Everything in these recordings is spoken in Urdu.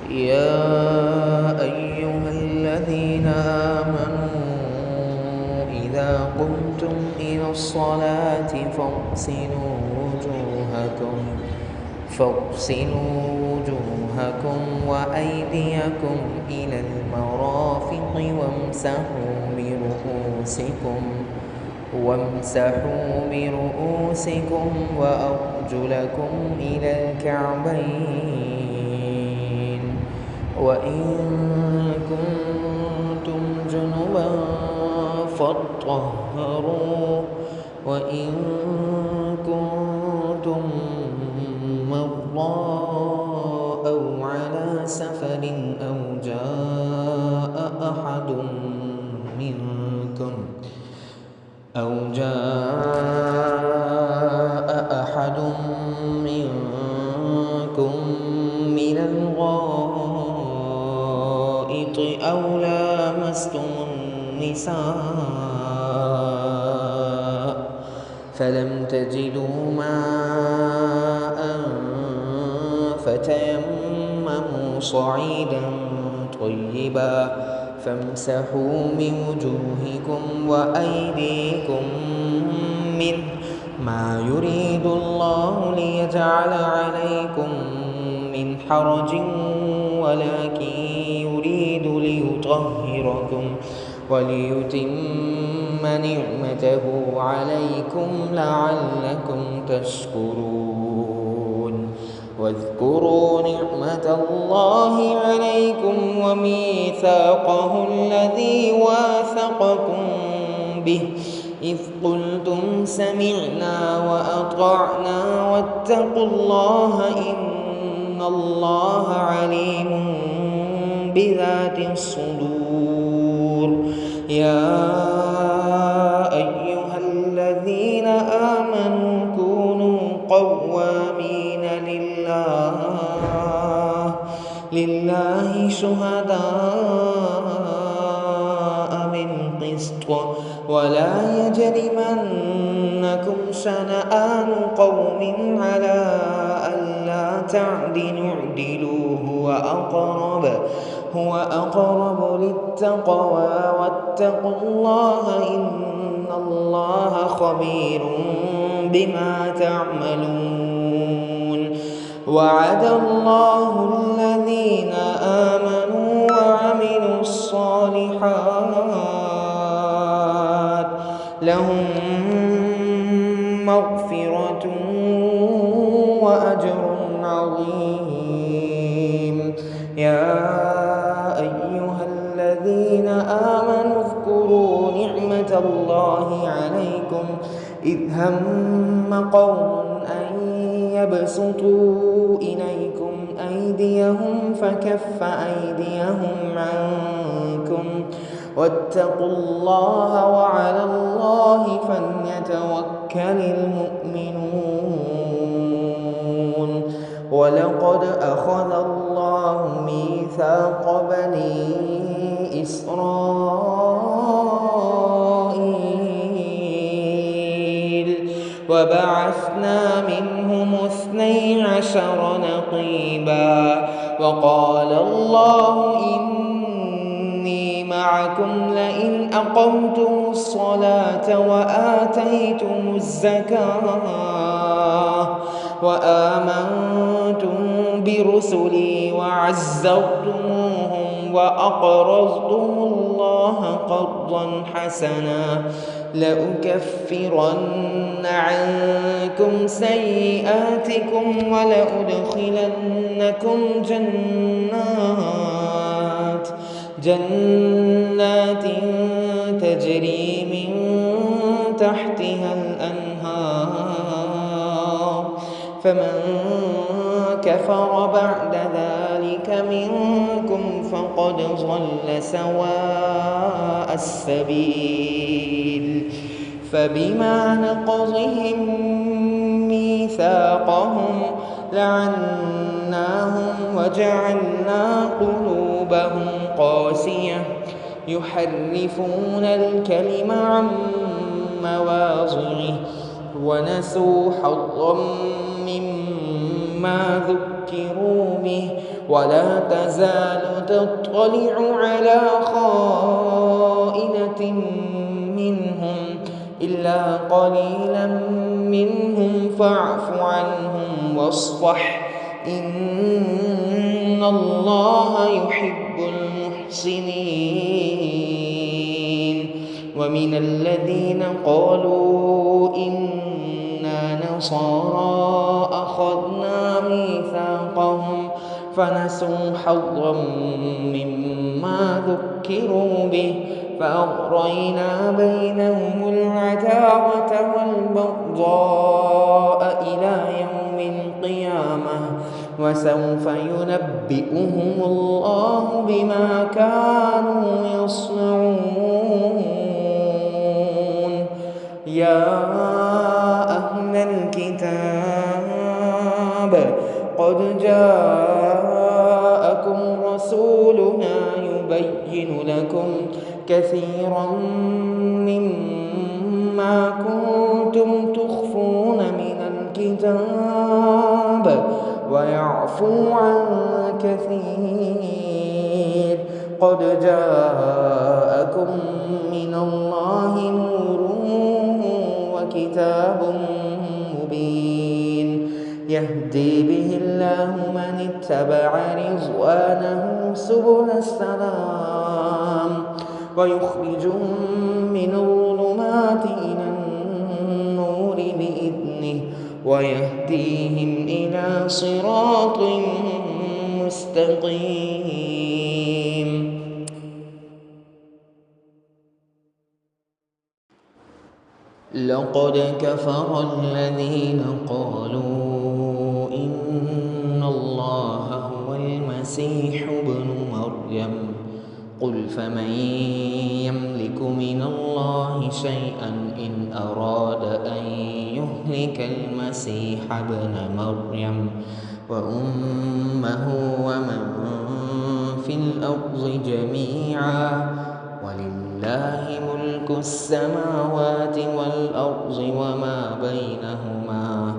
يا أيها الذين آمنوا إذا قمتم إلى الصلاة فاغسلوا وجوهكم وأيديكم إلى المرافق وامسحوا برؤوسكم وأرجلكم إلى الكعبين وإن كنتم جنبا فاطهروا وإن كنتم مرضى أو على سفر أو جاء أحد منكم من الغائط أو لامستم النساء فلم تجدوا ماء فتيمموا صعيدا طيبا فامسحوا بوجوهكم وأيديكم منه ما يريد الله ليجعل عليكم من حرج ولكن يريد ليطهركم وليتم نعمته عليكم لعلكم تشكرون واذكروا نعمة الله عليكم وميثاقه الذي واثقكم به إذ قلتم سمعنا وأطعنا واتقوا الله إن الله عليم بذات الصدور يا أيها الذين آمنوا كونوا قوامين لله شهداء بالقسط ولا يجرمنكم شنآن قوم على ألا تعدلوا اعدلوا هو أقرب للتقوى واتقوا الله إن الله خبير بما تعملون وعد الله الذين آمنوا وعملوا الصالحات لهم مغفرة وأجر عظيم يا أيها الذين آمنوا اذكروا نعمة الله عليكم إذ هم قوم أن يبسطوا إليكم أيديهم فكف أيديهم عنكم واتقوا الله وعلى الله فليتوكل المؤمنون ولقد أخذ الله ميثاق بني إسرائيل وبعثنا منهم 12 نقيبا وقال الله إني معكم لئن أقمتم الصلاة وآتيتم الزكاة وآمنتم برسلي وعزرتموهم وأقرضتم الله قرضا حسنا لأكفرن عنكم سيئاتكم ولأدخلنكم جنات تجري من تحتها الأنهار فمن كفر بعد ذلك منكم فقد ضل سواء السبيل فبما نقضهم ميثاقهم لعناهم وجعلنا قلوبهم قاسية يحرفون الكلم عن مواضعه ونسوا حظا مما ذكروا ذكروا به ولا تزال تطلع على خائنة منهم إلا قليلا منهم فاعف عنهم واصفح إن الله يحب المحسنين ومن الذين قالوا إنا نصارى أخذنا ميثاقهم فنسوا حظا مما ذكروا به فأغرينا بينهم العداوة والبغضاء إلى يوم القيامة وسوف ينبئهم الله بما كانوا يصنعون يا أهل الكتاب قد جاءكم رسولنا يبين لكم كثيرا مما كنتم تخفون من الكتاب ويعفو عن كثير قد جاءكم من الله نور وكتاب مبين يهدي به الله من اتبع رضوانه سبل السلام ويخرجهم من الظلمات إلى النور بإذنه ويهديهم إلى صراط مستقيم. لقد كفر الذين قالوا إن الله هو المسيح ابن مريم قل فمن يملك من الله شيئا إن أراد أن يهلك المسيح ابن مريم وأمه ومن في الأرض جميعا ولله ملك السماوات والأرض وما بينهما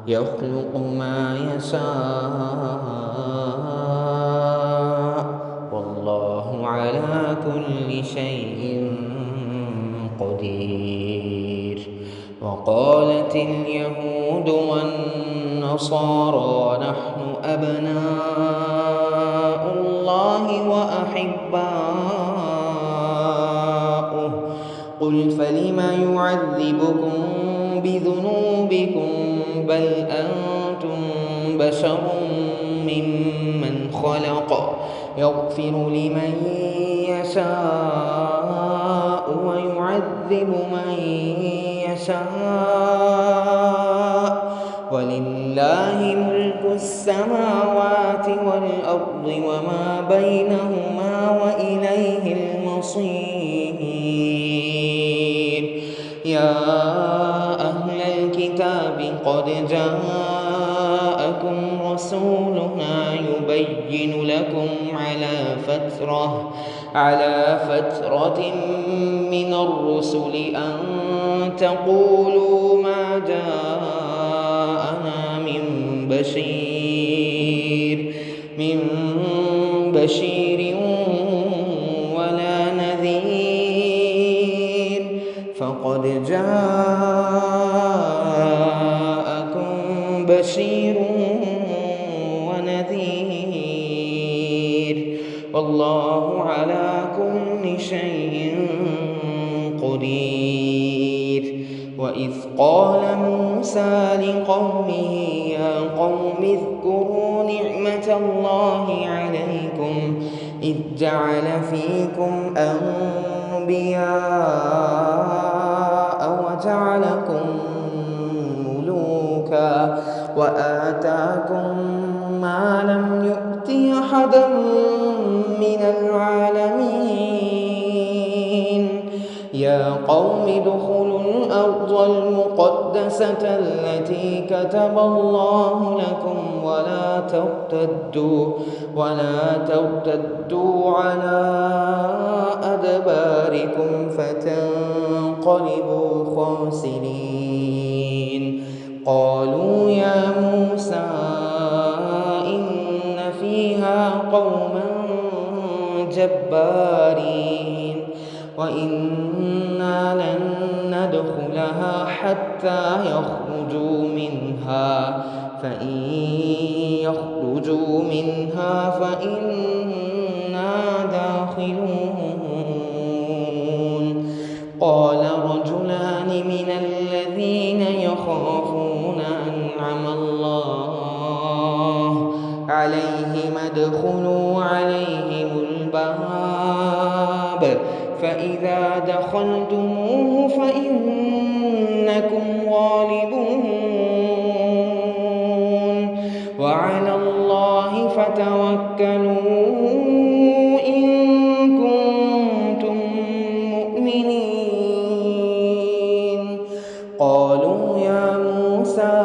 يخلق ما يشاء والله على كل شيء قدير. وقالت اليهود والنصارى نحن أبناء الله وأحباؤه قل فلم يعذبكم بذنوبكم بل أنتم بشر ممن خلق يغفر لمن يشاء ويعذب من يشاء ولله ملك السماوات والأرض وما بينهما وإليه المصير. يا أهل الكتاب قد جاءكم رسولنا يبين لكم على فترة من الرسل أن تقولوا ما جاءنا من بشير ولا نذير فقد جاءكم بشير ونذير والله على كل شيء قدير. وإذ قال موسى لقومه يا قوم اذكروا نعمة الله عليكم إذ جعل فيكم أنبياء وجعلكم ملوكا وآتاكم ما لم يؤت أحدا من العالمين. يا قوم ادخلوا الأرض المقدسة التي كتب الله لكم ولا ترتدوا على أدباركم فتنقلبوا خاسرين. قالوا يا موسى إن فيها قوما جبارين وإنا لن ندخلها حتى يخرجوا منها فإن يخرجوا منها فإنا داخلون. قال رجلان من الذين يخافون أنعم الله عليهم ادخلوا عليهم الباب فإذا دخلتموه فإنكم غالبون وعلى الله فتوكلوا إن كنتم مؤمنين. قالوا يا موسى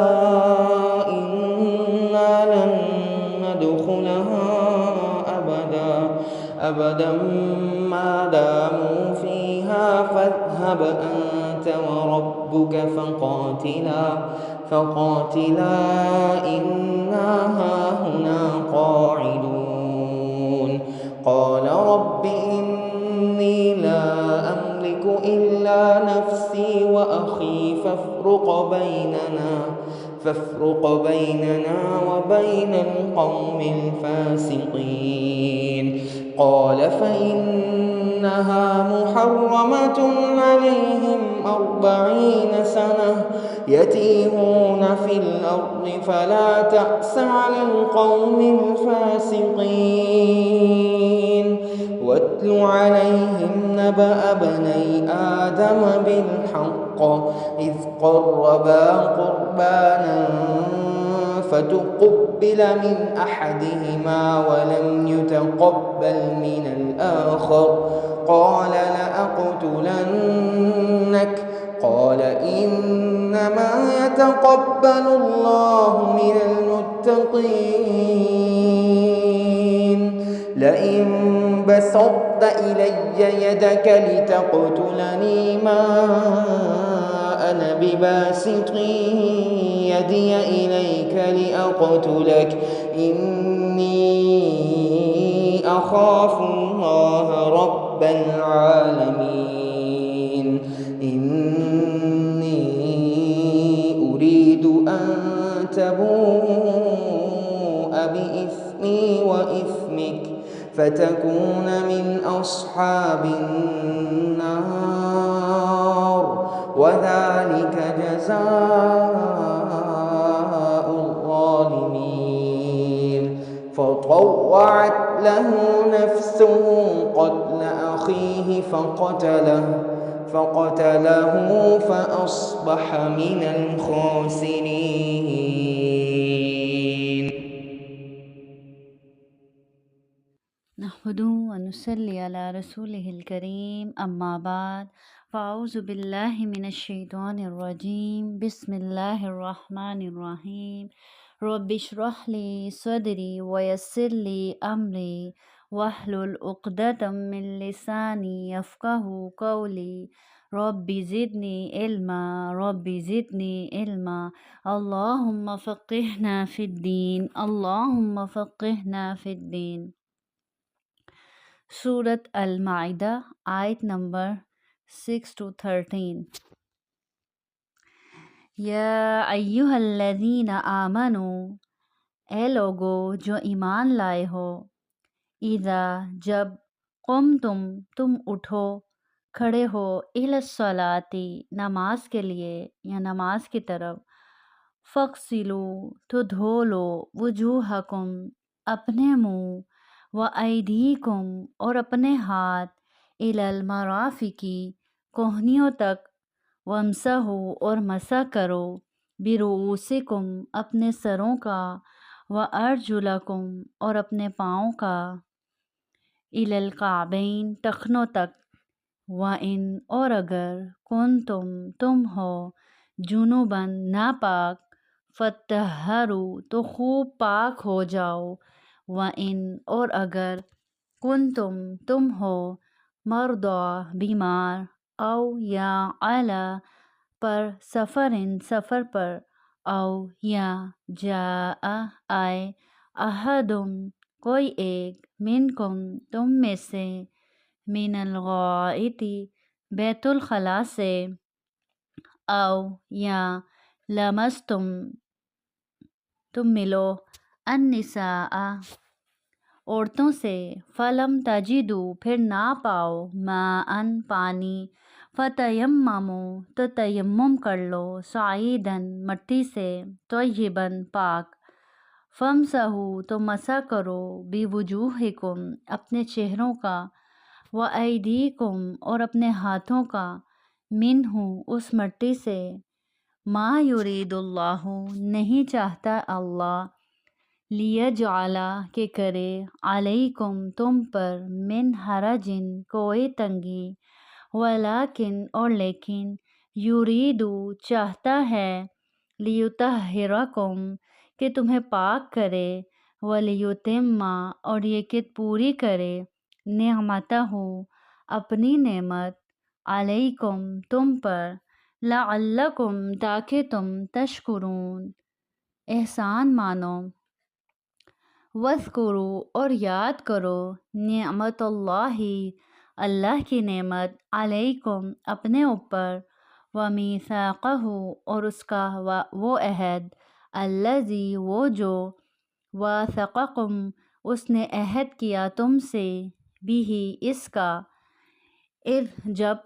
إنا لن ندخلها أبدا ما داموا فيها فاذهب أنت وربك فقاتلا إنا هاهنا قاعدون. قال رب إني لا أملك إلا نفسي وأخي فافرق بيننا وبين القوم الفاسقين. قال فإنها محرمة عليهم 40 سنة يتيهون في الأرض فلا تأس على القوم الفاسقين. واتل عليهم نبأ ابني آدم بالحق إذ قربا قربانا فتقبل من أحدهما ولم يتقبل من الآخر قال لأقتلنك قال إنما يتقبل الله من المتقين. لئن بسطت إلي يدك لتقتلني ما أنا بباسط يدي إليك لأقتلك إني أخاف الله رب العالمين. إني أريد أن تبوء بإثمي وإثمك فتكون من أصحاب النار وذلك جزاء الظالمين. فطوعت له نفسه قتل أخيه فقتله فأصبح من الخاسرين. نحمده ونصلي على رسوله الكريم أما بعد فأعوذ بالله من الشيطان الرجيم بسم الله الرحمن الرحيم رب اشرح لي صدري ويسر لي أمري واحلل عقدة من لساني يفقه قولي رب زدني علما اللهم فقهنا في الدين. سورة المائدہ آیت نمبر 6 to 13. یا ایہا الذین آمنوا اے لوگو جو ایمان لائے ہو اذا جب تم اٹھو کھڑے ہو الی الصلاۃ نماز کے لیے یا نماز کی طرف فاغسلوا تو دھو لو وجوہکم اپنے منہ وَأَيْدِيكُمْ اور اپنے ہاتھ إِلَى الْمَرَافِقِ کوہنیوں تک وَامْسَحُوا اور مسح کرو بِرُؤُوسِكُمْ اپنے سروں کا وَأَرْجُلَكُمْ اور اپنے پاؤں کا إِلَى الْكَعْبَيْنِ ٹخنوں تک وَإِنْ اور اگر تم ہو جُنُبًا ناپاک فَطَہَّرُوا تو خوب پاک ہو جاؤ وَإِنْ اور اگر تم ہو مردع بیمار او یا علی پر سفر پر او یا جاء آئے کوئی ایک منکم تم میں سے من الغائطی بیت الخلاء سے او یا لمستم تم ملو النساء عورتوں سے فلم تجدو پھر نہ پاؤ ماءً پانی فتیممو تو تیمم کر لو صعیداً مٹی سے طیباً پاک فامسحوا تو مسح کرو بوجوہکم اپنے چہروں کا وایدیکم اور اپنے ہاتھوں کا منہ اس مٹی سے ما یرید اللہ نہیں چاہتا اللہ لیجعل کہ کرے علیکم تم پر من حرج کوئی تنگی ولیکن اور لیکن یریدو چاہتا ہے لیطہرکم کہ تمہیں پاک کرے ولیتم اور یہ کہ پوری کرے نعمتہ اپنی نعمت علیکم تم پر لعلکم تاکہ تم تشکرون احسان مانو وَاذْكُرُوا اور یاد کرو نعمت اللہ اللہ کی نعمت علیکم اپنے اوپر ومیثاقہ اور اس کا وہ عہد الذی وہ جو واثقکم اس نے عہد کیا تم سے بھی اس کا اذ جب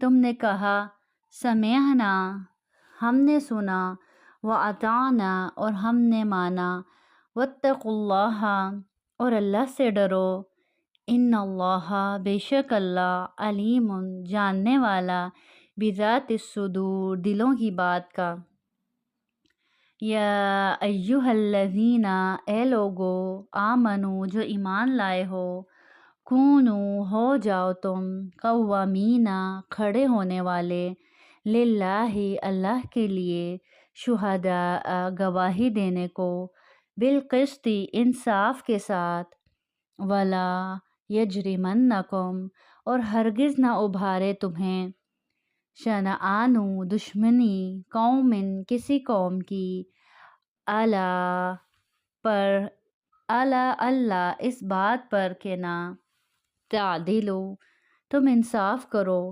تم نے کہا سمعنا ہم نے سنا وأطعنا اور ہم نے مانا واتقوا اللہ اور اللہ سے ڈرو ان اللہ بے شک اللہ علیم جاننے والا بذات الصدور دلوں کی بات کا یا ایہا الذین اے لوگو آمنو جو ایمان لائے ہو کونو ہو جاؤ تم قوامین کھڑے ہونے والے للہ اللہ کے لیے شہداء گواہی دینے کو بالقسط انصاف کے ساتھ ولا یجرمنکم اور ہرگز نہ ابھارے تمہیں شنآن دشمنی قوم کسی قوم کی الا پر اللہ اس بات پر کہ نہ تعدلو تم انصاف کرو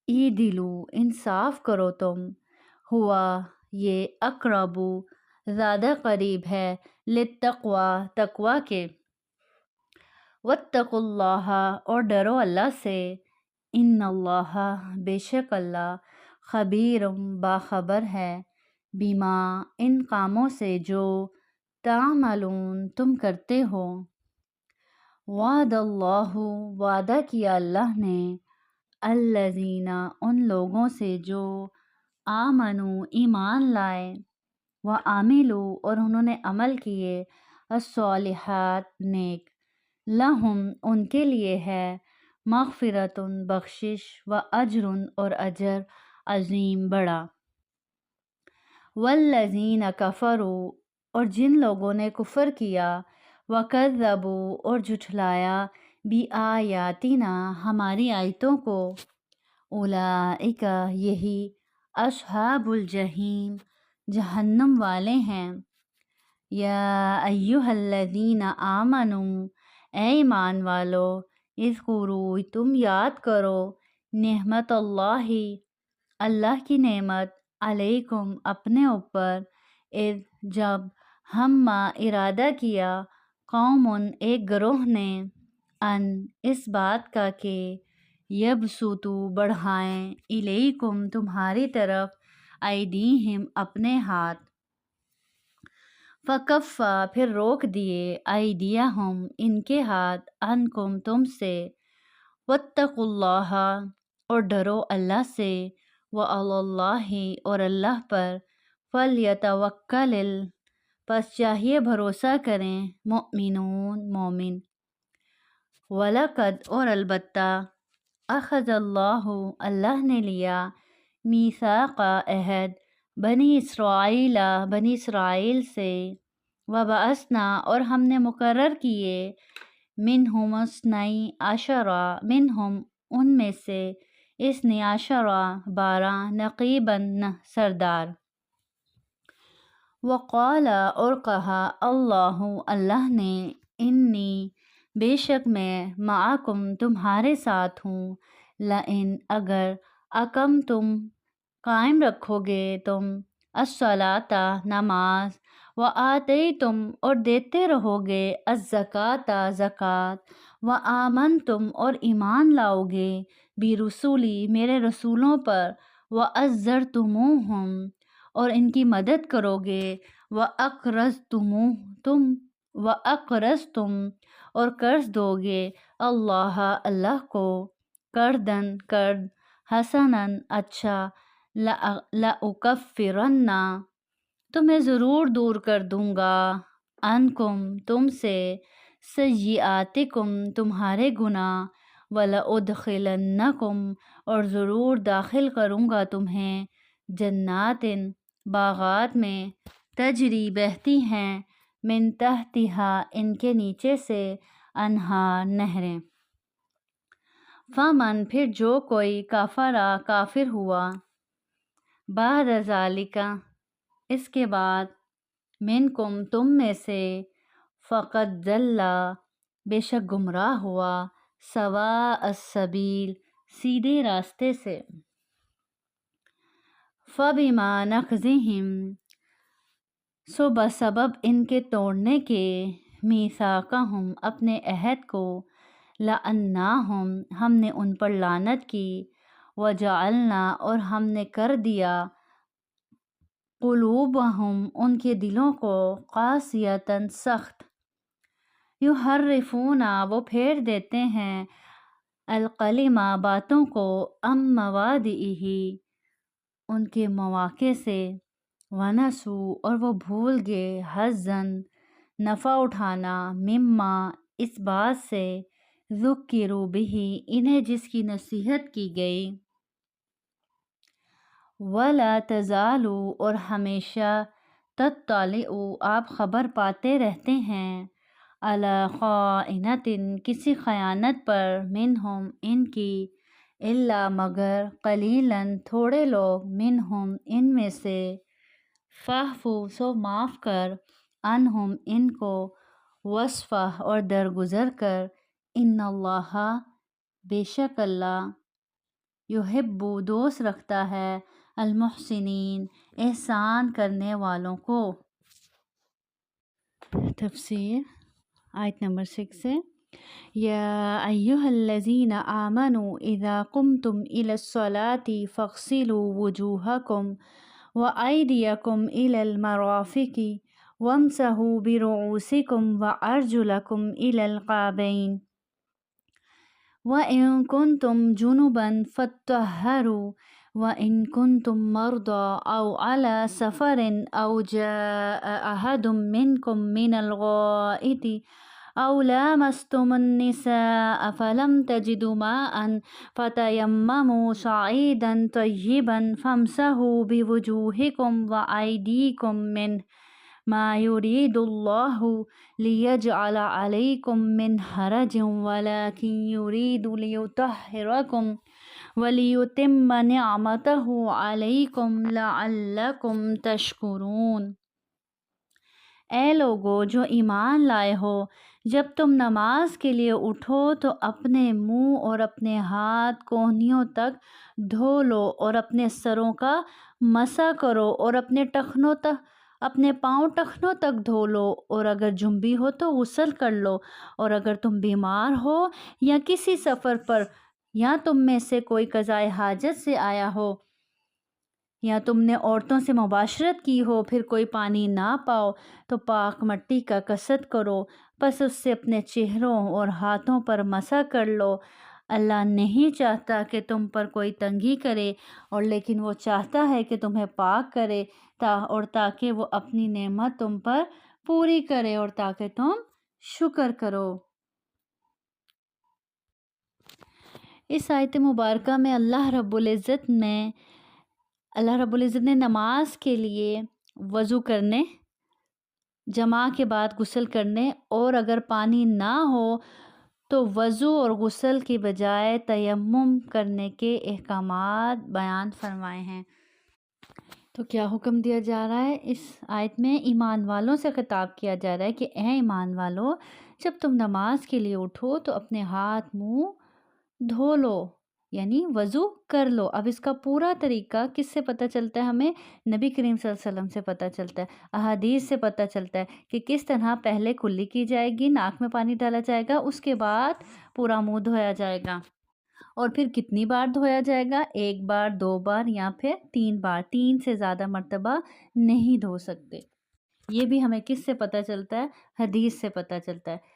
عدلو انصاف کرو تم ہوا یہ اقرب زیادہ قریب ہے للتقوی تقوی کے واتقوا اللہ اور ڈرو اللہ سے ان اللہ بے شک اللہ خبیر باخبر ہے بما ان کاموں سے جو تعملون تم کرتے ہو وعد اللہ وعدہ کیا اللہ نے الذین ان لوگوں سے جو آمنو ایمان لائے وعملوا اور انہوں نے عمل کیے الصالحات نیک لہم ان کے لیے ہے مغفرت بخشش واجر اور اجر عظیم بڑا والذین کفروا اور جن لوگوں نے کفر کیا وکذبوا اور جھٹلایا بآیاتنا ہماری آیتوں کو اولئک یہی اصحاب الجحیم جہنم والے ہیں یا ایہا الذین آمنوا اے ایمان والو اذکروا تم یاد کرو نعمت اللہ اللہ کی نعمت علیکم اپنے اوپر اذ جب ہم ارادہ کیا قوم ایک گروہ نے ان اس بات کا کہ یبسطو بڑھائیں الیکم تمہاری طرف ایدیہم اپنے ہاتھ فکفا پھر روک دیے ایدیہم ان کے ہاتھ عنکم تم سے واتقوا اللہ اور ڈرو اللہ سے وعلی اللہ اور اللہ پر فلیتوکل پس چاہیے بھروسہ کریں مؤمنون مومن وَلَقَدْ اور البتہ اخذ اللہ اللہ نے لیا میثاق عہد بنی اسرائیل سے وبعثنا اور ہم نے مقرر کیے منہم اثنی عشرہ منہم ان میں سے اثنی عشرہ 12 نقیباً سردار وقال اور کہا اللہ اللہ نے انی بے شک میں معکم تمہارے ساتھ ہوں، لئن اگر اقم تم قائم رکھو گے تم الصلاۃ نماز، وآتیتم اور دیتے رہو گے الزکوٰۃ زکوٰۃ، وآمنتم اور ایمان لاؤ گے برسولی میرے رسولوں پر، وعزرتموہم اور ان کی مدد کرو گے، وَأَقْرَضْتُمْ اور قرض دو گے اللہ کو، قرضاً قرض، حسناً اچھا، لَأُكَفِّرَنَّ تو میں ضرور دور کر دوں گا، عنکم تم سے، سیئاتکم تمہارے گناہ، وَلَأُدْخِلَنَّکم اور ضرور داخل کروں گا تمہیں، جنات باغات میں، تجری بہتی ہیں، من تحتہا ان کے نیچے سے، انہار نہریں، فمن پھر جو کوئی کافر ہوا، بعد ذالک اس کے بعد، منکم تم میں سے، فقد ضل بے شک گمراہ ہوا، سواء السبیل سیدھے راستے سے، فبما نقضہم سو بسبب ان کے توڑنے کے، میثاقہم اپنے عہد کو، لعناہم ہم نے ان پر لعنت کی، وجعلنا اور ہم نے کر دیا، قلوبہم ان کے دلوں کو، قاسیۃ سخت، یحرفون وہ پھیر دیتے ہیں، الکلمہ باتوں کو، عن مواضعہ ان کے مواقع سے، ونسوا اور وہ بھول گئے، حظاً نفع اٹھانا، مما اس بات سے، ذکروا بہ انہیں جس کی نصیحت کی گئی، ولا تزالوا اور ہمیشہ، تطلعوا آپ خبر پاتے رہتے ہیں، علی خائنۃ کسی خیانت پر، منہم ان کی، الا مگر، قلیلاً تھوڑے لوگ، منہم ان میں سے، فاعفوا سو معاف کر، عنہم ان کو، واصفح اور درگزر کر، ان اللہ بے شک اللہ، یحب دوست رکھتا ہے، المحسنین احسان کرنے والوں کو۔ تفسیر آیت نمبر 6 سے، یا ایہا الذین آمنوا اذا قمتم الی الصلاۃ فاغسلوا وجوہکم وایدیکم الی المرافق وامسحوا برؤوسکم وارجلکم الی الکعبین وَإِن كُنتُمْ جُنُبًا فَاطَّهَّرُوا وَإِن كُنتُم مَّرْضَىٰ أَوْ عَلَىٰ سَفَرٍ أَوْ جَاءَ أَحَدٌ مِّنكُم مِّنَ الْغَائِطِ أَوْ لَامَسْتُمُ النِّسَاءَ فَلَمْ تَجِدُوا مَاءً فَتَيَمَّمُوا صَعِيدًا طَيِّبًا فَامْسَحُوا بِوُجُوهِكُمْ وَأَيْدِيكُم مِّنْهُ مَا يُرِيدُ اللَّهُ لِيَجْعَلَ عَلَيْكُم مِّنْ حَرَجٍ وَلَٰكِن يُرِيدُ لِيُطَهِّرَكُمْ وَلِيُتِمَّ نِعْمَتَهُ عَلَيْكُمْ لَعَلَّكُمْ تَشْكُرُونَ۔ اے لوگو جو ایمان لائے ہو، جب تم نماز کے لیے اٹھو تو اپنے منہ اور اپنے ہاتھ کونیوں تک دھو لو، اور اپنے سروں کا مسح کرو، اور اپنے پاؤں ٹخنوں تک دھو لو، اور اگر جنبی ہو تو غسل کر لو، اور اگر تم بیمار ہو یا کسی سفر پر، یا تم میں سے کوئی قضائے حاجت سے آیا ہو، یا تم نے عورتوں سے مباشرت کی ہو، پھر کوئی پانی نہ پاؤ تو پاک مٹی کا قصد کرو، پس اس سے اپنے چہروں اور ہاتھوں پر مسح کر لو۔ اللہ نہیں چاہتا کہ تم پر کوئی تنگی کرے، اور لیکن وہ چاہتا ہے کہ تمہیں پاک کرے، اور تاکہ وہ اپنی نعمت تم پر پوری کرے، اور تاکہ تم شکر کرو۔ اس آیت مبارکہ میں اللہ رب العزت نے نماز کے لیے وضو کرنے، جماع کے بعد غسل کرنے، اور اگر پانی نہ ہو تو وضو اور غسل کی بجائے تیمم کرنے کے احکامات بیان فرمائے ہیں۔ تو کیا حکم دیا جا رہا ہے؟ اس آیت میں ایمان والوں سے خطاب کیا جا رہا ہے کہ اے ایمان والو، جب تم نماز کے لیے اٹھو تو اپنے ہاتھ منہ دھو لو، یعنی وضو کر لو۔ اب اس کا پورا طریقہ کس سے پتہ چلتا ہے ہمیں؟ نبی کریم صلی اللہ علیہ وسلم سے پتہ چلتا ہے، احادیث سے پتہ چلتا ہے کہ کس طرح پہلے کلی کی جائے گی، ناک میں پانی ڈالا جائے گا، اس کے بعد پورا منہ دھویا جائے گا، اور پھر کتنی بار دھویا جائے گا؟ 1 بار، 2 بار یا پھر 3 بار، 3 سے زیادہ مرتبہ نہیں دھو سکتے۔ یہ بھی ہمیں کس سے پتہ چلتا ہے؟ حدیث سے پتہ چلتا ہے۔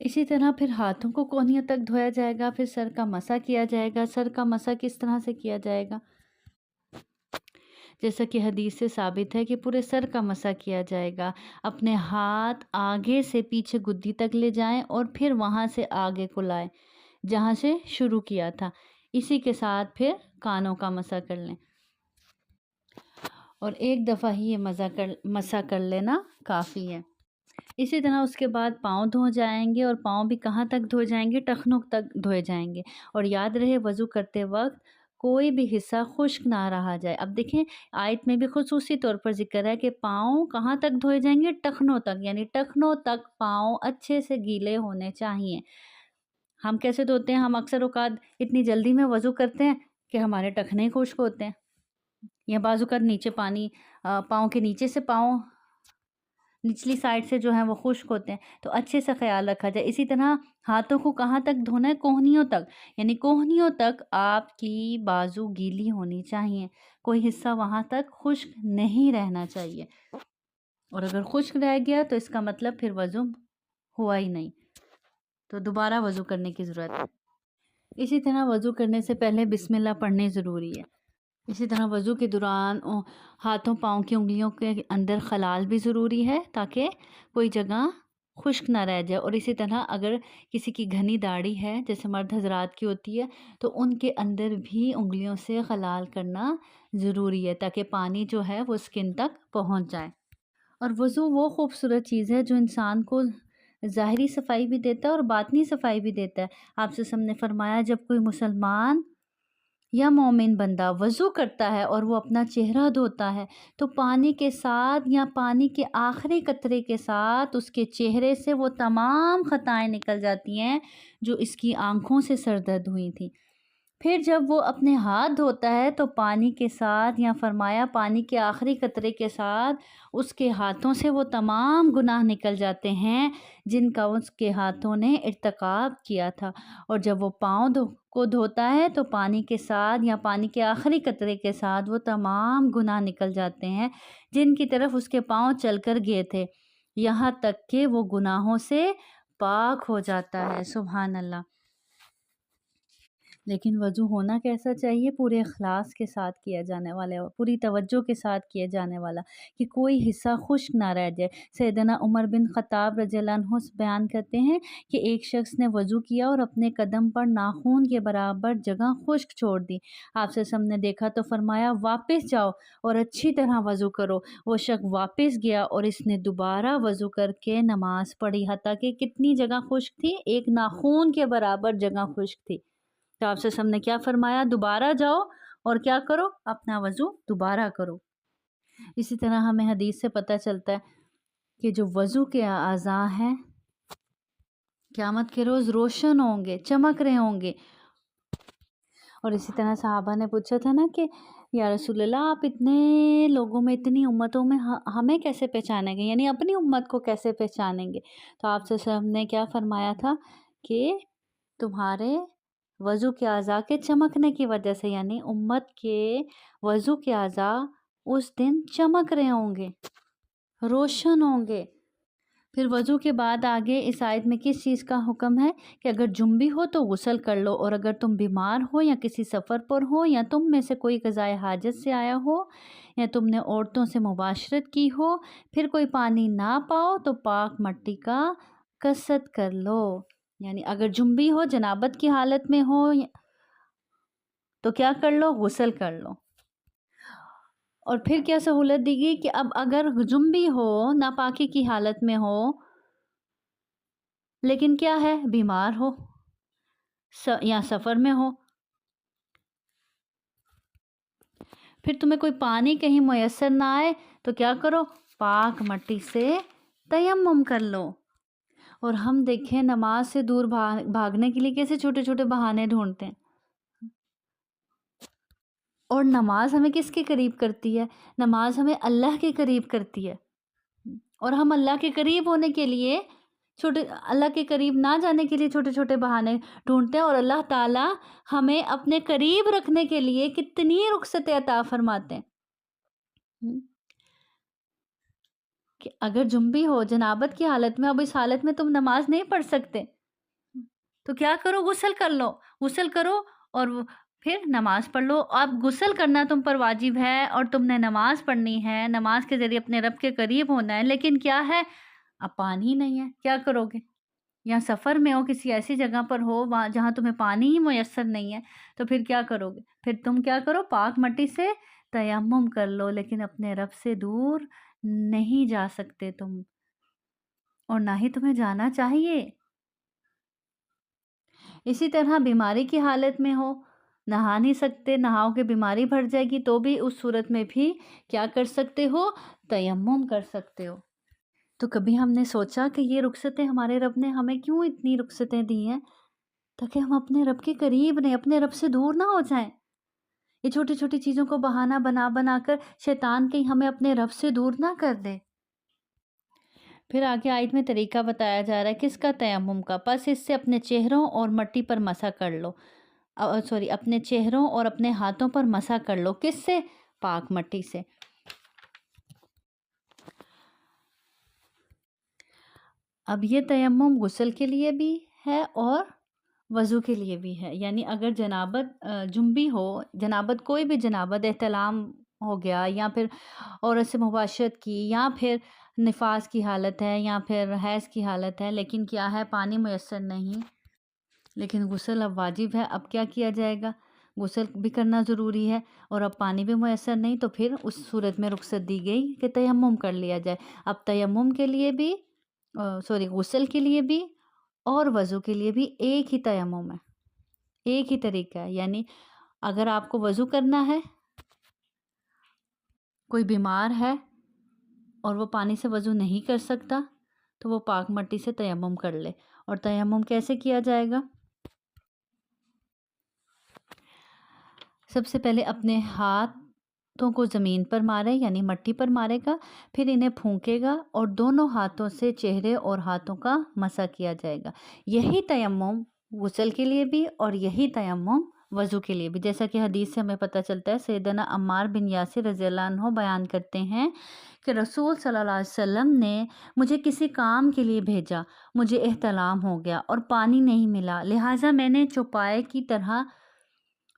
اسی طرح پھر ہاتھوں کو کونیوں تک دھویا جائے گا، پھر سر کا مسح کیا جائے گا۔ سر کا مسح کس طرح سے کیا جائے گا؟ جیسا کہ حدیث سے ثابت ہے کہ پورے سر کا مسح کیا جائے گا۔ اپنے ہاتھ آگے سے پیچھے گدی تک لے جائیں اور پھر وہاں سے آگے کو لائیں جہاں سے شروع کیا تھا۔ اسی کے ساتھ پھر کانوں کا مسح کر لیں، اور ایک دفعہ ہی یہ مسح کر لینا کافی ہے۔ اسی طرح اس کے بعد پاؤں دھو جائیں گے، اور پاؤں بھی کہاں تک دھوئے جائیں گے؟ ٹخنوں تک دھوئے جائیں گے۔ اور یاد رہے وضو کرتے وقت کوئی بھی حصہ خشک نہ رہا جائے۔ اب دیکھیں آیت میں بھی خصوصی طور پر ذکر ہے کہ پاؤں کہاں تک دھوئے جائیں گے؟ ٹخنوں تک، یعنی ٹخنوں تک پاؤں اچھے سے گیلے ہونے چاہیے۔ ہم کیسے دھوتے ہیں؟ ہم اکثر اوقات اتنی جلدی میں وضو کرتے ہیں کہ ہمارے ٹخنے خشک ہوتے ہیں، یا بعض اوقات نیچے پانی پاؤں کے نیچے سے نچلی سائڈ سے جو ہیں وہ خشک ہوتے ہیں، تو اچھے سے خیال رکھا جائے۔ اسی طرح ہاتھوں کو کہاں تک دھونا ہے؟ کوہنیوں تک، یعنی کوہنیوں تک آپ کی بازو گیلی ہونی چاہیے، کوئی حصہ وہاں تک خشک نہیں رہنا چاہیے، اور اگر خشک رہ گیا تو اس کا مطلب پھر وضو ہوا ہی نہیں، تو دوبارہ وضو کرنے کی ضرورت ہے۔ اسی طرح وضو کرنے سے پہلے بسم اللہ پڑھنے ضروری ہے۔ اسی طرح وضو کے دوران ہاتھوں پاؤں کی انگلیوں کے اندر خلال بھی ضروری ہے تاکہ کوئی جگہ خشک نہ رہ جائے۔ اور اسی طرح اگر کسی کی گھنی داڑھی ہے جیسے مرد حضرات کی ہوتی ہے تو ان کے اندر بھی انگلیوں سے خلال کرنا ضروری ہے تاکہ پانی جو ہے وہ اسکن تک پہنچ جائے۔ اور وضو وہ خوبصورت چیز ہے جو انسان کو ظاہری صفائی بھی دیتا ہے اور باطنی صفائی بھی دیتا ہے۔ آپ سے نے فرمایا جب کوئی مسلمان یا مومن بندہ وضو کرتا ہے اور وہ اپنا چہرہ دھوتا ہے تو پانی کے ساتھ یا پانی کے آخری قطرے کے ساتھ اس کے چہرے سے وہ تمام خطائیں نکل جاتی ہیں جو اس کی آنکھوں سے سرزد ہوئی تھیں۔ پھر جب وہ اپنے ہاتھ دھوتا ہے تو پانی کے ساتھ یا فرمایا پانی کے آخری قطرے کے ساتھ اس کے ہاتھوں سے وہ تمام گناہ نکل جاتے ہیں جن کا اس کے ہاتھوں نے ارتکاب کیا تھا۔ اور جب وہ پاؤں کو دھوتا ہے تو پانی کے ساتھ یا پانی کے آخری قطرے کے ساتھ وہ تمام گناہ نکل جاتے ہیں جن کی طرف اس کے پاؤں چل کر گئے تھے، یہاں تک کہ وہ گناہوں سے پاک ہو جاتا ہے۔ سبحان اللہ۔ لیکن وضو ہونا کیسا چاہیے؟ پورے اخلاص کے ساتھ کیا جانے والا، پوری توجہ کے ساتھ کیا جانے والا، کہ کوئی حصہ خشک نہ رہ جائے۔ سیدنا عمر بن خطاب رضی اللہ عنہ بیان کرتے ہیں کہ ایک شخص نے وضو کیا اور اپنے قدم پر ناخون کے برابر جگہ خشک چھوڑ دی۔ آپ سے نے دیکھا تو فرمایا واپس جاؤ اور اچھی طرح وضو کرو۔ وہ شخص واپس گیا اور اس نے دوبارہ وضو کر کے نماز پڑھی، حتیٰ کہ کتنی جگہ خشک تھی؟ ایک ناخون کے برابر جگہ خشک تھی۔ تو آپ سے نے کیا فرمایا؟ دوبارہ جاؤ اور کیا کرو؟ اپنا وضو دوبارہ کرو۔ اسی طرح ہمیں حدیث سے پتہ چلتا ہے کہ جو وضو کے اعضاء ہیں قیامت کے روز روشن ہوں گے، چمک رہے ہوں گے۔ اور اسی طرح صحابہ نے پوچھا تھا نا کہ یا رسول اللہ آپ اتنے لوگوں میں، اتنی امتوں میں ہمیں کیسے پہچانیں گے، یعنی اپنی امت کو کیسے پہچانیں گے؟ تو آپ سے نے کیا فرمایا تھا کہ تمہارے وضو کے اعضاء کے چمکنے کی وجہ سے، یعنی امت کے وضو کے اعضاء اس دن چمک رہے ہوں گے، روشن ہوں گے۔ پھر وضو کے بعد آگے اس آیت میں کس چیز کا حکم ہے کہ اگر جنبی ہو تو غسل کر لو، اور اگر تم بیمار ہو یا کسی سفر پر ہو یا تم میں سے کوئی قضائے حاجت سے آیا ہو یا تم نے عورتوں سے مباشرت کی ہو، پھر کوئی پانی نہ پاؤ تو پاک مٹی کا کسد کر لو، یعنی اگر جنبی ہو، جنابت کی حالت میں ہو تو کیا کر لو؟ غسل کر لو۔ اور پھر کیا سہولت دی گئی کہ اب اگر جنبی ہو، ناپاکی کی حالت میں ہو، لیکن کیا ہے؟ بیمار ہو یا سفر میں ہو، پھر تمہیں کوئی پانی کہیں میسر نہ آئے تو کیا کرو؟ پاک مٹی سے تیمم کر لو۔ اور ہم دیکھیں نماز سے دور بھاگنے کے لیے کیسے چھوٹے چھوٹے بہانے ڈھونڈتے ہیں۔ اور نماز ہمیں کس کے قریب کرتی ہے؟ نماز ہمیں اللہ کے قریب کرتی ہے، اور ہم اللہ کے قریب ہونے کے لیے اللہ کے قریب نہ جانے کے لیے چھوٹے چھوٹے بہانے ڈھونڈتے ہیں، اور اللہ تعالیٰ ہمیں اپنے قریب رکھنے کے لیے کتنی رخصتیں عطا فرماتے ہیں کہ اگر جنبی ہو جنابت کی حالت میں، اب اس حالت میں تم نماز نہیں پڑھ سکتے تو کیا کرو؟ غسل کر لو، غسل کرو اور پھر نماز پڑھ لو۔ اب غسل کرنا تم پر واجب ہے اور تم نے نماز پڑھنی ہے، نماز کے ذریعے اپنے رب کے قریب ہونا ہے، لیکن کیا ہے؟ اب پانی نہیں ہے، کیا کرو گے؟ یا سفر میں ہو، کسی ایسی جگہ پر ہو وہاں جہاں تمہیں پانی ہی میسر نہیں ہے، تو پھر کیا کرو گے؟ پھر تم کیا کرو؟ پاک مٹی سے تیمم کر لو، لیکن اپنے رب سے دور نہیں جا سکتے تم، اور نہ ہی تمہیں جانا چاہیے۔ اسی طرح بیماری کی حالت میں ہو، نہا نہیں سکتے، نہاؤ کہ بیماری بڑھ جائے گی، تو بھی اس صورت میں بھی کیا کر سکتے ہو؟ تیمم کر سکتے ہو۔ تو کبھی ہم نے سوچا کہ یہ رخصتیں ہمارے رب نے ہمیں کیوں اتنی رخصتیں دی ہیں؟ تاکہ ہم اپنے رب کے قریب نہیں، اپنے رب سے دور نہ ہو جائیں۔ یہ چھوٹی چھوٹی چیزوں کو بہانہ بنا بنا کر شیطان کہیں ہمیں اپنے رب سے دور نہ کر دے۔ پھر آگے آیت میں طریقہ بتایا جا رہا ہے کس کا؟ تیمم کا۔ پس اس سے اپنے چہروں اور مٹی پر مسح کر لو، اپنے چہروں اور اپنے ہاتھوں پر مسح کر لو۔ کس سے؟ پاک مٹی سے۔ اب یہ تیمم غسل کے لیے بھی ہے اور وضو کے لیے بھی ہے، یعنی اگر جنابت جنبی ہو، جنابت کوئی بھی جنابت، احتلام ہو گیا، یا پھر عورت سے مباشرت کی، یا پھر نفاس کی حالت ہے، یا پھر حیض کی حالت ہے، لیکن کیا ہے؟ پانی میسر نہیں، لیکن غسل اب واجب ہے۔ اب کیا کیا جائے گا؟ غسل بھی کرنا ضروری ہے، اور اب پانی بھی میسر نہیں، تو پھر اس صورت میں رخصت دی گئی کہ تیمم کر لیا جائے۔ اب تیمم کے لیے بھی غسل کے لیے بھی اور وضو کے لیے بھی ایک ہی تیمم ہے، ایک ہی طریقہ ہے۔ یعنی اگر آپ کو وضو کرنا ہے، کوئی بیمار ہے اور وہ پانی سے وضو نہیں کر سکتا، تو وہ پاک مٹی سے تیمم کر لے۔ اور تیمم کیسے کیا جائے گا؟ سب سے پہلے اپنے ہاتھوں کو زمین پر مارے، یعنی مٹی پر مارے گا، پھر انہیں پھونکے گا اور دونوں ہاتھوں سے چہرے اور ہاتھوں کا مسح کیا جائے گا۔ یہی تیمم غسل کے لیے بھی اور یہی تیمم وضو کے لیے بھی، جیسا کہ حدیث سے ہمیں پتہ چلتا ہے۔ سیدنا عمار بن یاسر رضی اللہ عنہ بیان کرتے ہیں کہ رسول صلی اللہ علیہ وسلم نے مجھے کسی کام کے لیے بھیجا، مجھے احتلام ہو گیا اور پانی نہیں ملا، لہٰذا میں نے چوپائے کی طرح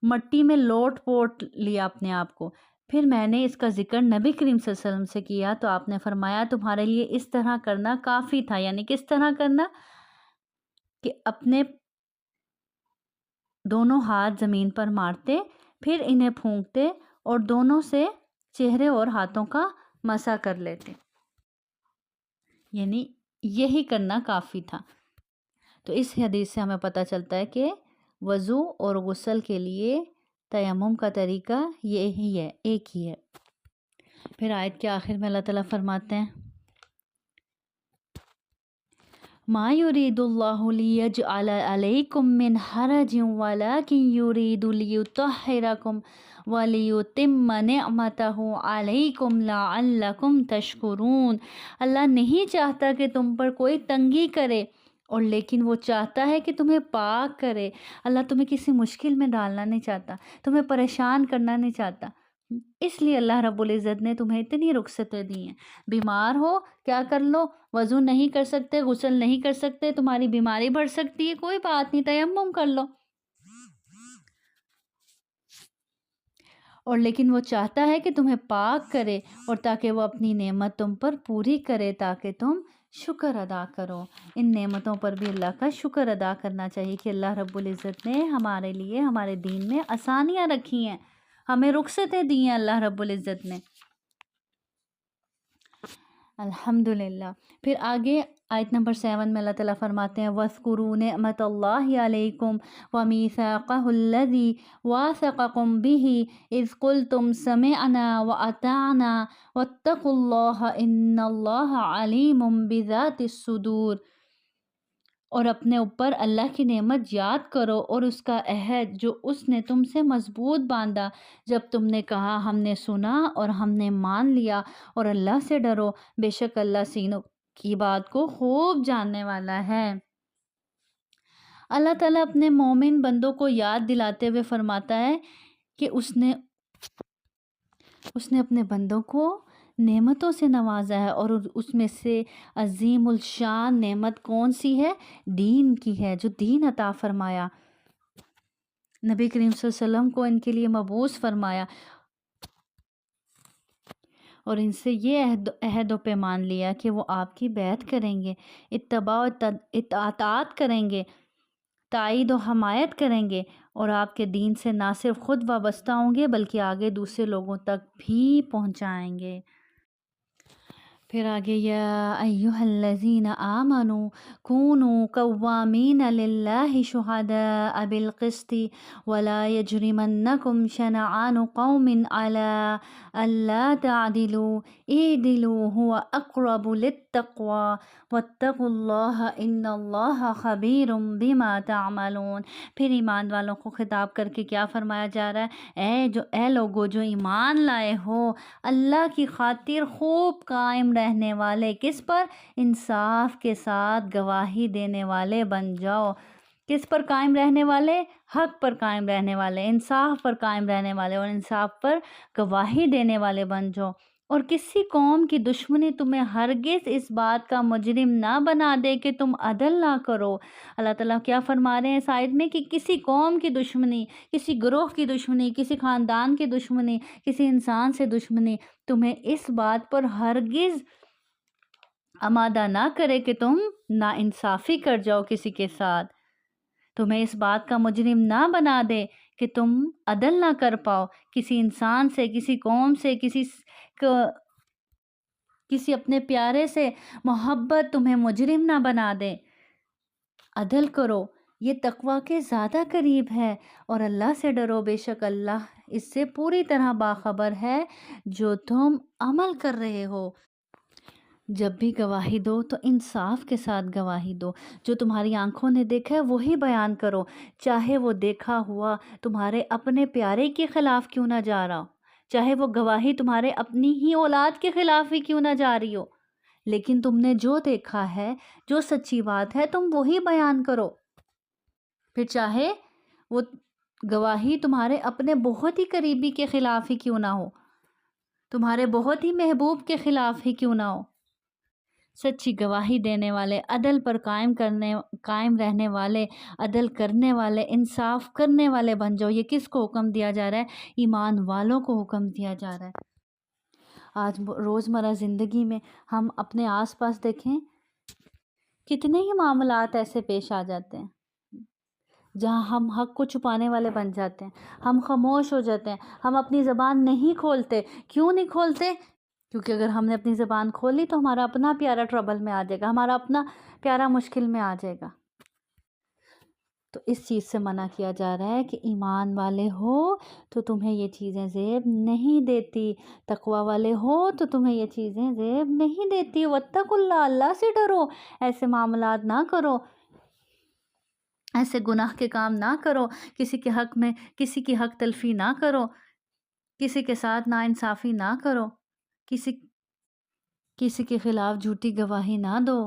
مٹی میں لوٹ پوٹ لیا اپنے آپ کو۔ پھر میں نے اس کا ذکر نبی کریم صلی اللہ علیہ وسلم سے کیا، تو آپ نے فرمایا تمہارے لیے اس طرح کرنا کافی تھا۔ یعنی کس طرح کرنا؟ کہ اپنے دونوں ہاتھ زمین پر مارتے، پھر انہیں پھونکتے اور دونوں سے چہرے اور ہاتھوں کا مسح کر لیتے، یعنی یہی کرنا کافی تھا۔ تو اس حدیث سے ہمیں پتہ چلتا ہے کہ وضو اور غسل کے لیے تیمم کا طریقہ یہی ہے، ایک ہی ہے۔ پھر آیت کے آخر میں اللہ تعالیٰ فرماتے ہیں ما یرید اللہ لیجعل علیکم من حرج ولکن یرید لیطہرکم ولیتم نعمتہ علیکم لعلکم تشکرون۔ اللہ نہیں چاہتا کہ تم پر کوئی تنگی کرے، اور لیکن وہ چاہتا ہے کہ تمہیں پاک کرے۔ اللہ تمہیں کسی مشکل میں ڈالنا نہیں چاہتا، تمہیں پریشان کرنا نہیں چاہتا، اس لیے اللہ رب العزت نے تمہیں اتنی رخصتیں دی ہیں۔ بیمار ہو کیا کر لو؟ وضو نہیں کر سکتے، غسل نہیں کر سکتے، تمہاری بیماری بڑھ سکتی ہے، کوئی بات نہیں، تیمم کر لو۔ اور لیکن وہ چاہتا ہے کہ تمہیں پاک کرے، اور تاکہ وہ اپنی نعمت تم پر پوری کرے، تاکہ تم شکر ادا کرو۔ ان نعمتوں پر بھی اللہ کا شکر ادا کرنا چاہیے کہ اللہ رب العزت نے ہمارے لیے ہمارے دین میں آسانیاں رکھی ہیں، ہمیں رخصتیں دی ہیں اللہ رب العزت نے۔ الحمدللہ۔ پھر آگے آیت نمبر 7 میں اللہ تعالیٰ فرماتے ہیں وَاذْكُرُوا نِعْمَةَ اللَّهِ عَلَيْكُمْ وَمِيثَاقَهُ الَّذِي وَاثَقَكُمْ بِهِ إِذْ قُلْتُمْ سَمِعْنَا وَأَطَعْنَا وَاتَّقُوا اللَّهَ إِنَّ اللَّهَ عَلِيمٌ بِذَاتِ الصُّدُورِ۔ اور اپنے اوپر اللہ کی نعمت یاد کرو اور اس کا عہد جو اس نے تم سے مضبوط باندھا جب تم نے کہا ہم نے سنا اور ہم نے مان لیا، اور اللہ سے ڈرو، بے شک اللہ سینوں کی بات کو خوب جاننے والا ہے۔ اللہ تعالیٰ اپنے مومن بندوں کو یاد دلاتے ہوئے فرماتا ہے کہ اس نے اپنے بندوں کو نعمتوں سے نوازا ہے، اور اس میں سے عظیم الشان نعمت کون سی ہے؟ دین کی ہے، جو دین عطا فرمایا، نبی کریم صلی اللہ علیہ وسلم کو ان کے لیے مبعوث فرمایا، اور ان سے یہ عہد و پیمان لیا کہ وہ آپ کی بیعت کریں گے، اتباع و اطاعت کریں گے، تائید و حمایت کریں گے، اور آپ کے دین سے نہ صرف خود وابستہ ہوں گے بلکہ آگے دوسرے لوگوں تک بھی پہنچائیں گے۔ پھر آگے یا ایہا الذین آمنوا کونوا قوامین للہ شہداء بالقسط ولا یجرمنکم شنعان قوم علی الا تعدلوا اعدلوا هو اقرب للتقوی واتقوا اللہ ان اللہ خبیر بما تعملون۔ پھر ایمان والوں کو خطاب کر کے کیا فرمایا جا رہا ہے؟ اے لوگو جو ایمان لائے ہو، اللہ کی خاطر خوب قائم رہنے والے، کس پر؟ انصاف کے ساتھ گواہی دینے والے بن جاؤ۔ کس پر قائم رہنے والے؟ حق پر قائم رہنے والے، انصاف پر قائم رہنے والے، اور انصاف پر گواہی دینے والے بن جاؤ۔ اور کسی قوم کی دشمنی تمہیں ہرگز اس بات کا مجرم نہ بنا دے کہ تم عدل نہ کرو۔ اللہ تعالیٰ کیا فرما رہے ہیں اس آیت میں کہ کسی قوم کی دشمنی، کسی گروہ کی دشمنی، کسی خاندان کی دشمنی، کسی انسان سے دشمنی تمہیں اس بات پر ہرگز آمادہ نہ کرے کہ تم ناانصافی کر جاؤ کسی کے ساتھ، تمہیں اس بات کا مجرم نہ بنا دے کہ تم عدل نہ کر پاؤ کسی انسان سے، کسی قوم سے، کسی اپنے پیارے سے۔ محبت تمہیں مجرم نہ بنا دے، عدل کرو، یہ تقوی کے زیادہ قریب ہے، اور اللہ سے ڈرو، بے شک اللہ اس سے پوری طرح باخبر ہے جو تم عمل کر رہے ہو۔ جب بھی گواہی دو تو انصاف کے ساتھ گواہی دو، جو تمہاری آنکھوں نے دیکھا ہے وہی بیان کرو، چاہے وہ دیکھا ہوا تمہارے اپنے پیارے کے خلاف کیوں نہ جا رہا ہو، چاہے وہ گواہی تمہارے اپنی ہی اولاد کے خلاف ہی کیوں نہ جا رہی ہو، لیکن تم نے جو دیکھا ہے، جو سچی بات ہے، تم وہی بیان کرو۔ پھر چاہے وہ گواہی تمہارے اپنے بہت ہی قریبی کے خلاف ہی کیوں نہ ہو، تمہارے بہت ہی محبوب کے خلاف ہی کیوں نہ ہو، سچی گواہی دینے والے، عدل پر قائم رہنے والے، عدل کرنے والے، انصاف کرنے والے بن جاؤ۔ یہ کس کو حکم دیا جا رہا ہے؟ ایمان والوں کو حکم دیا جا رہا ہے۔ آج روزمرہ زندگی میں ہم اپنے آس پاس دیکھیں، کتنے ہی معاملات ایسے پیش آ جاتے ہیں جہاں ہم حق کو چھپانے والے بن جاتے ہیں، ہم خاموش ہو جاتے ہیں، ہم اپنی زبان نہیں کھولتے۔ کیوں نہیں کھولتے؟ کیونکہ اگر ہم نے اپنی زبان کھولی تو ہمارا اپنا پیارا ٹربل میں آ جائے گا، ہمارا اپنا پیارا مشکل میں آ جائے گا۔ تو اس چیز سے منع کیا جا رہا ہے کہ ایمان والے ہو تو تمہیں یہ چیزیں زیب نہیں دیتی، تقوی والے ہو تو تمہیں یہ چیزیں زیب نہیں دیتی۔ واتقوا اللہ، اللہ سے ڈرو، ایسے معاملات نہ کرو، ایسے گناہ کے کام نہ کرو، کسی کے حق میں کسی کی حق تلفی نہ کرو، کسی کے ساتھ ناانصافی نہ کرو، کسی کے خلاف جھوٹی گواہی نہ دو۔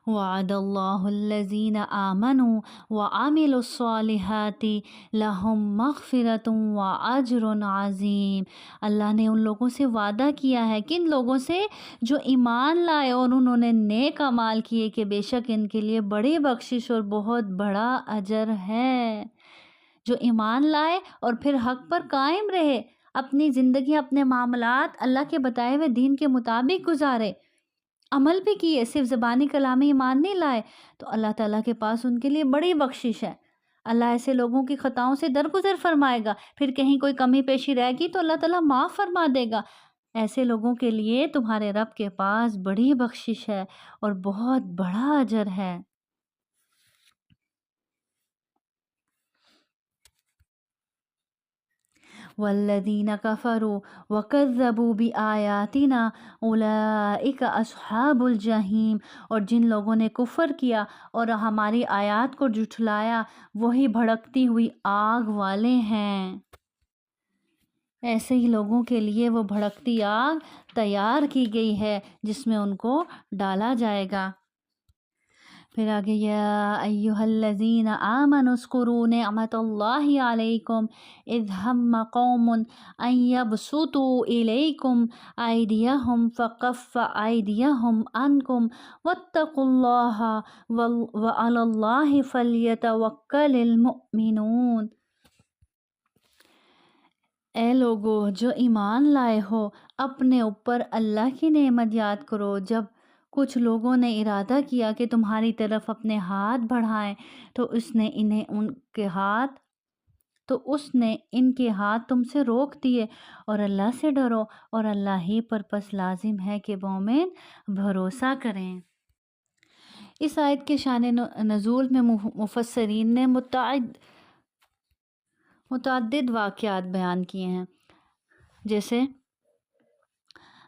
وعد اللہ الذین آمنوا وعملوا الصالحات لہم مغفرۃ واجر عظیم۔ اللہ نے ان لوگوں سے وعدہ کیا ہے، کن لوگوں سے؟ جو ایمان لائے اور انہوں نے نیک اعمال کیے، کہ بے شک ان کے لیے بڑی بخشش اور بہت بڑا اجر ہے۔ جو ایمان لائے اور پھر حق پر قائم رہے، اپنی زندگی، اپنے معاملات اللہ کے بتائے ہوئے دین کے مطابق گزارے، عمل بھی کیے، صرف زبانی کلامی ایمان نہیں لائے، تو اللہ تعالیٰ کے پاس ان کے لیے بڑی بخشش ہے۔ اللہ ایسے لوگوں کی خطاؤں سے درگزر فرمائے گا، پھر کہیں کوئی کمی پیشی رہ گی تو اللہ تعالیٰ معاف فرما دے گا۔ ایسے لوگوں کے لیے تمہارے رب کے پاس بڑی بخشش ہے اور بہت بڑا اجر ہے۔ والذین کفروا وکذبوا بآیاتنا اولئک اصحاب الجحیم، اور جن لوگوں نے کفر کیا اور ہماری آیات کو جھٹلایا وہی بھڑکتی ہوئی آگ والے ہیں۔ ایسے ہی لوگوں کے لیے وہ بھڑکتی آگ تیار کی گئی ہے جس میں ان کو ڈالا جائے گا۔ پھر آگے یا ایہا الذین آمنوا اذکروا نعمت اللہ علیکم اذ ہم قوم ان یبسطوا الیکم ایدیہم فکف ایدیہم عنکم واتقوا اللہ وعلی اللہ فلیتوکل المؤمنون۔ اے لوگو جو ایمان لائے ہو، اپنے اوپر اللہ کی نعمت یاد کرو جب کچھ لوگوں نے ارادہ کیا کہ تمہاری طرف اپنے ہاتھ بڑھائیں تو اس نے ان کے ہاتھ تم سے روک دیے، اور اللہ سے ڈرو اور اللہ ہی پر پس لازم ہے کہ مومن بھروسہ کریں۔ اس آیت کے شان نزول میں مفسرین نے متعدد واقعات بیان کیے ہیں، جیسے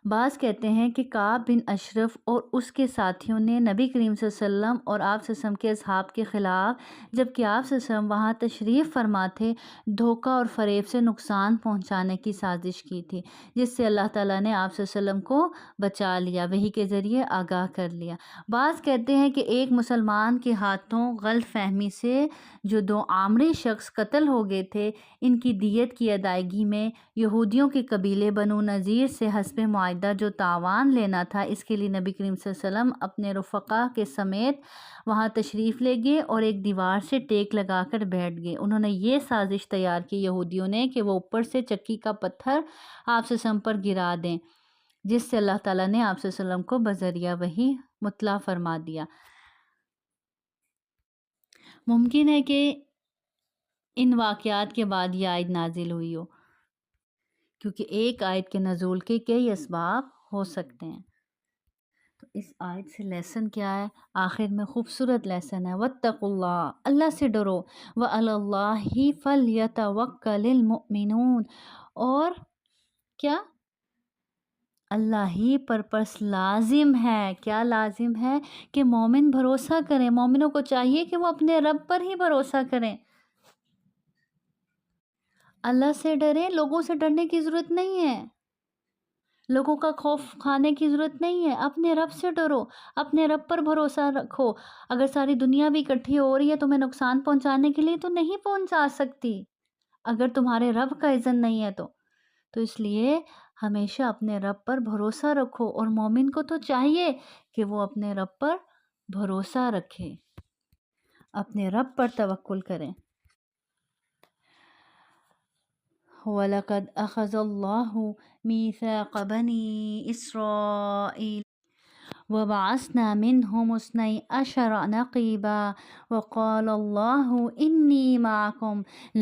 بعض کہتے ہیں کہ کعب بن اشرف اور اس کے ساتھیوں نے نبی کریم صلی اللہ علیہ وسلم اور آپ صلی اللہ علیہ وسلم کے اصحاب کے خلاف، جبکہ آپ صلی اللہ علیہ وسلم وہاں تشریف فرما تھے، دھوکہ اور فریب سے نقصان پہنچانے کی سازش کی تھی، جس سے اللہ تعالیٰ نے آپ صلی اللہ علیہ وسلم کو بچا لیا، وحی کے ذریعے آگاہ کر لیا۔ بعض کہتے ہیں کہ ایک مسلمان کے ہاتھوں غلط فہمی سے جو 2 عامری شخص قتل ہو گئے تھے، ان کی دیت کی ادائیگی میں یہودیوں کے قبیلے بنو نذیر سے حسب معاہدہ جو تاوان لینا تھا، اس کے لیے نبی کریم صلی اللہ علیہ وسلم اپنے رفقا کے سمیت وہاں تشریف لے گئے اور ایک دیوار سے ٹیک لگا کر بیٹھ گئے۔ انہوں نے یہ سازش تیار کی یہودیوں نے کہ وہ اوپر سے چکی کا پتھر آپ صلی اللہ علیہ وسلم پر گرا دیں، جس سے اللہ تعالیٰ نے آپ صلی اللہ علیہ وسلم کو بذریعہ وحی مطلع فرما دیا۔ ممکن ہے کہ ان واقعات کے بعد یہ آیت نازل ہوئی ہو، کیونکہ ایک آیت کے نزول کے کئی اسباب ہو سکتے ہیں۔ تو اس آیت سے لیسن کیا ہے؟ آخر میں خوبصورت لیسن ہے، واتقوا اللہ، اللہ سے ڈرو، وعلی اللہ فلیتوکل المؤمنون، اور کیا؟ اللہ ہی پر پس لازم ہے، کیا لازم ہے؟ کہ مومن بھروسہ کریں۔ مومنوں کو چاہیے کہ وہ اپنے رب پر ہی بھروسہ کریں، اللہ سے ڈریں۔ لوگوں سے ڈرنے کی ضرورت نہیں ہے، لوگوں کا خوف کھانے کی ضرورت نہیں ہے، اپنے رب سے ڈرو، اپنے رب پر بھروسہ رکھو۔ اگر ساری دنیا بھی اکٹھی ہو رہی ہے تمہیں نقصان پہنچانے کے لیے تو نہیں پہنچا سکتی، اگر تمہارے رب کا اذن نہیں ہے تو اس لیے ہمیشہ اپنے رب پر بھروسہ رکھو، اور مومن کو تو چاہیے کہ وہ اپنے رب پر بھروسہ رکھے، اپنے رب پر توکل کریں۔ وَلَقَدْ أَخَذَ اللَّهُ مِيثَاقَ بَنِي إِسْرَائِيلَ وَبَعَثْنَا مِنْهُمُ 12 نَقِيبًا وَقَالَ اللَّهُ إِنِّي مَعَكُمْ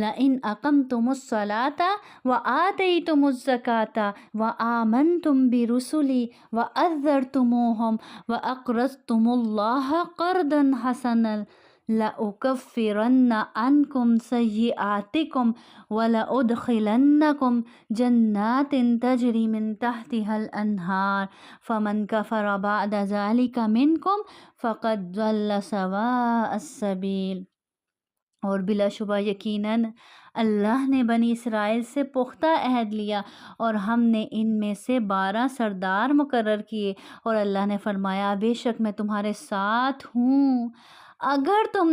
لَئِنْ أَقَمْتُمُ الصَّلَاةَ وَآتَيْتُمُ الزَّكَاةَ وَآمَنْتُمْ بِرُسُلِي وَأَذَّرْتُمُوهُمْ وَأَقْرَضْتُمُ اللَّهَ قَرْضًا حَسَنًا لَأُكَفِّرَنَّ عَنْكُمْ سَيِّئَاتِكُمْ وَلَأُدْخِلَنَّكُمْ جَنَّاتٍ تَجْرِي مِنْ تَحْتِهَا الْأَنْهَارُ فَمَنْ كَفَرَ بَعْدَ ذَلِكَ مِنْكُمْ فَقَدْ ضَلَّ سَوَاءَ السَّبِيلِ۔ اور بلا شبہ یقیناً اللہ نے بنی اسرائیل سے پختہ عہد لیا، اور ہم نے ان میں سے 12 سردار مقرر کیے، اور اللہ نے فرمایا بے شک میں تمہارے ساتھ ہوں، اگر تم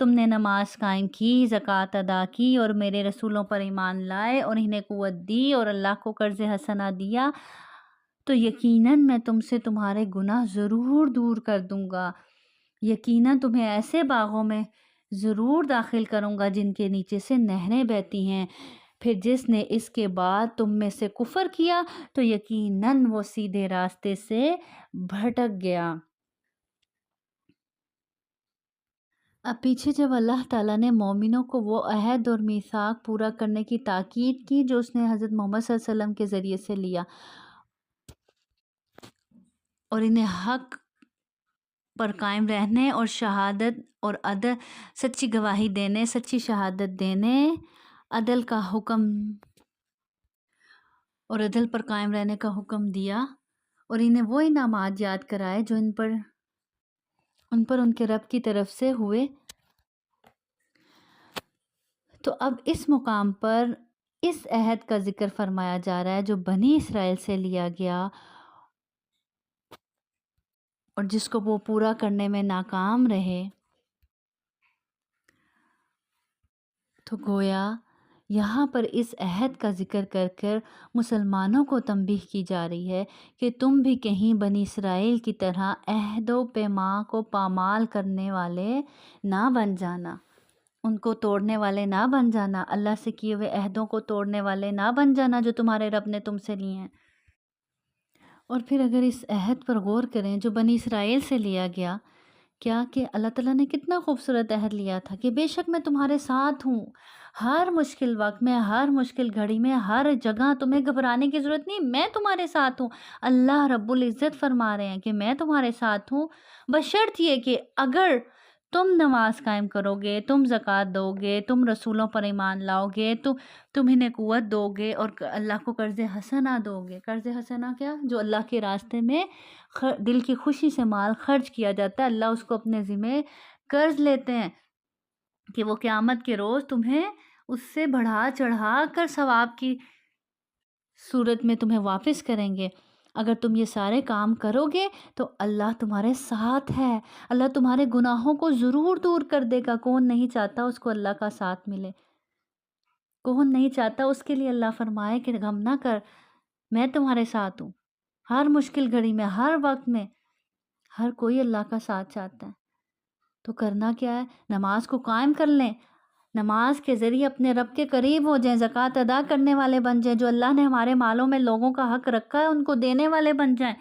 نے نماز قائم کی، زکوٰۃ ادا کی، اور میرے رسولوں پر ایمان لائے اور انہیں قوت دی اور اللہ کو قرض حسنہ دیا، تو یقیناً میں تم سے تمہارے گناہ ضرور دور کر دوں گا، یقیناً تمہیں ایسے باغوں میں ضرور داخل کروں گا جن کے نیچے سے نہریں بہتی ہیں۔ پھر جس نے اس کے بعد تم میں سے کفر کیا تو یقیناً وہ سیدھے راستے سے بھٹک گیا۔ اب پیچھے جب اللہ تعالیٰ نے مومنوں کو وہ عہد اور میثاق پورا کرنے کی تاکید کی جو اس نے حضرت محمد صلی اللہ علیہ وسلم کے ذریعے سے لیا، اور انہیں حق پر قائم رہنے اور شہادت اور عدل، سچی گواہی دینے، سچی شہادت دینے، عدل کا حکم اور عدل پر قائم رہنے کا حکم دیا، اور انہیں وہ انعامات یاد کرائے جو ان پر ان کے رب کی طرف سے ہوئے۔ تو اب اس مقام پر اس عہد کا ذکر فرمایا جا رہا ہے جو بنی اسرائیل سے لیا گیا اور جس کو وہ پورا کرنے میں ناکام رہے۔ تو گویا یہاں پر اس عہد کا ذکر کر کر مسلمانوں کو تنبیہ کی جا رہی ہے کہ تم بھی کہیں بنی اسرائیل کی طرح عہد و پیمان کو پامال کرنے والے نہ بن جانا، ان کو توڑنے والے نہ بن جانا، اللہ سے کیے ہوئے عہدوں کو توڑنے والے نہ بن جانا جو تمہارے رب نے تم سے لیے ہیں۔ اور پھر اگر اس عہد پر غور کریں جو بنی اسرائیل سے لیا گیا، کیا کہ اللہ تعالیٰ نے کتنا خوبصورت عہد لیا تھا کہ بے شک میں تمہارے ساتھ ہوں، ہر مشکل وقت میں، ہر مشکل گھڑی میں، ہر جگہ تمہیں گھبرانے کی ضرورت نہیں، میں تمہارے ساتھ ہوں۔ اللہ رب العزت فرما رہے ہیں کہ میں تمہارے ساتھ ہوں، بشرط یہ کہ اگر تم نماز قائم کرو گے، تم زکوٰۃ دو گے، تم رسولوں پر ایمان لاؤ گے، تم انہیں قوت دو گے اور اللہ کو قرض حسنہ دو گے۔ قرض حسنہ کیا؟ جو اللہ کے راستے میں دل کی خوشی سے مال خرچ کیا جاتا ہے، اللہ اس کو اپنے ذمہ قرض لیتے ہیں کہ وہ قیامت کے روز تمہیں اس سے بڑھا چڑھا کر ثواب کی صورت میں تمہیں واپس کریں گے۔ اگر تم یہ سارے کام کرو گے تو اللہ تمہارے ساتھ ہے، اللہ تمہارے گناہوں کو ضرور دور کر دے گا۔ کون نہیں چاہتا اس کو اللہ کا ساتھ ملے؟ کون نہیں چاہتا اس کے لیے اللہ فرمائے کہ غم نہ کر، میں تمہارے ساتھ ہوں۔ ہر مشکل گھڑی میں، ہر وقت میں، ہر کوئی اللہ کا ساتھ چاہتا ہے۔ تو کرنا کیا ہے؟ نماز کو قائم کر لیں، نماز کے ذریعے اپنے رب کے قریب ہو جائیں، زکوٰۃ ادا کرنے والے بن جائیں، جو اللہ نے ہمارے مالوں میں لوگوں کا حق رکھا ہے ان کو دینے والے بن جائیں،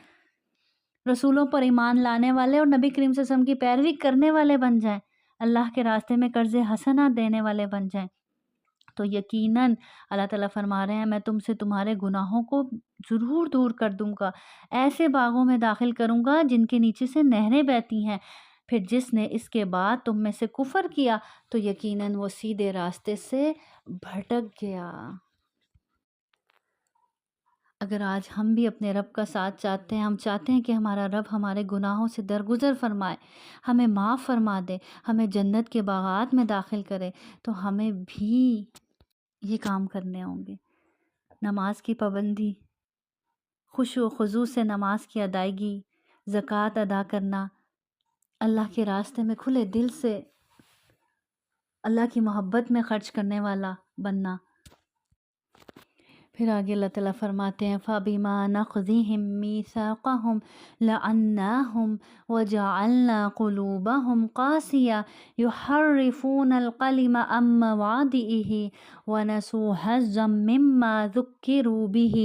رسولوں پر ایمان لانے والے اور نبی کریم صلی اللہ علیہ وسلم کی پیروی کرنے والے بن جائیں، اللہ کے راستے میں قرض حسنہ دینے والے بن جائیں۔ تو یقیناً اللہ تعالیٰ فرما رہے ہیں میں تم سے تمہارے گناہوں کو ضرور دور کر دوں گا، ایسے باغوں میں داخل کروں گا جن کے نیچے سے نہریں بہتی ہیں۔ پھر جس نے اس کے بعد تم میں سے کفر کیا تو یقیناً وہ سیدھے راستے سے بھٹک گیا۔ اگر آج ہم بھی اپنے رب کا ساتھ چاہتے ہیں، ہم چاہتے ہیں کہ ہمارا رب ہمارے گناہوں سے درگزر فرمائے، ہمیں معاف فرما دے، ہمیں جنت کے باغات میں داخل کرے، تو ہمیں بھی یہ کام کرنے ہوں گے۔ نماز کی پابندی، خشوع و خضوع سے نماز کی ادائیگی، زکوٰۃ ادا کرنا، اللہ کے راستے میں کھلے دل سے اللہ کی محبت میں خرچ کرنے والا بننا۔ پھر آگے اللہ تعالیٰ فرماتے ہیں فَبِمَا نَقْضِهِم مِّيثَاقَهُمْ لَعَنَّاهُمْ وَجَعَلْنَا قُلُوبَهُمْ قَاسِيَةً يُحَرِّفُونَ الْكَلِمَ عَن مَّوَاضِعِهِ وَنَسُوا حَظًّا مِّمَّا ذُكِّرُوا بِهِ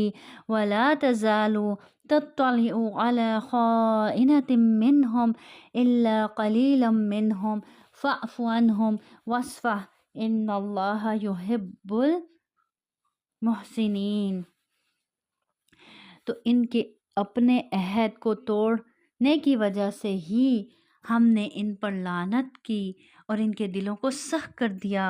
وَلَا تَزَالُ تَطَّلِعُ عَلَىٰ خَائِنَةٍ مِّنْهُمْ إِلَّا قَلِيلًا مِّنْهُمْ فَاعْفُ عَنْهُمْ وَاصْفَحْ إِنَّ اللَّهَ يُحِبُّ محسنین۔ تو ان کے اپنے عہد کو توڑنے کی وجہ سے ہی ہم نے ان پر لعنت کی اور ان کے دلوں کو سخت کر دیا۔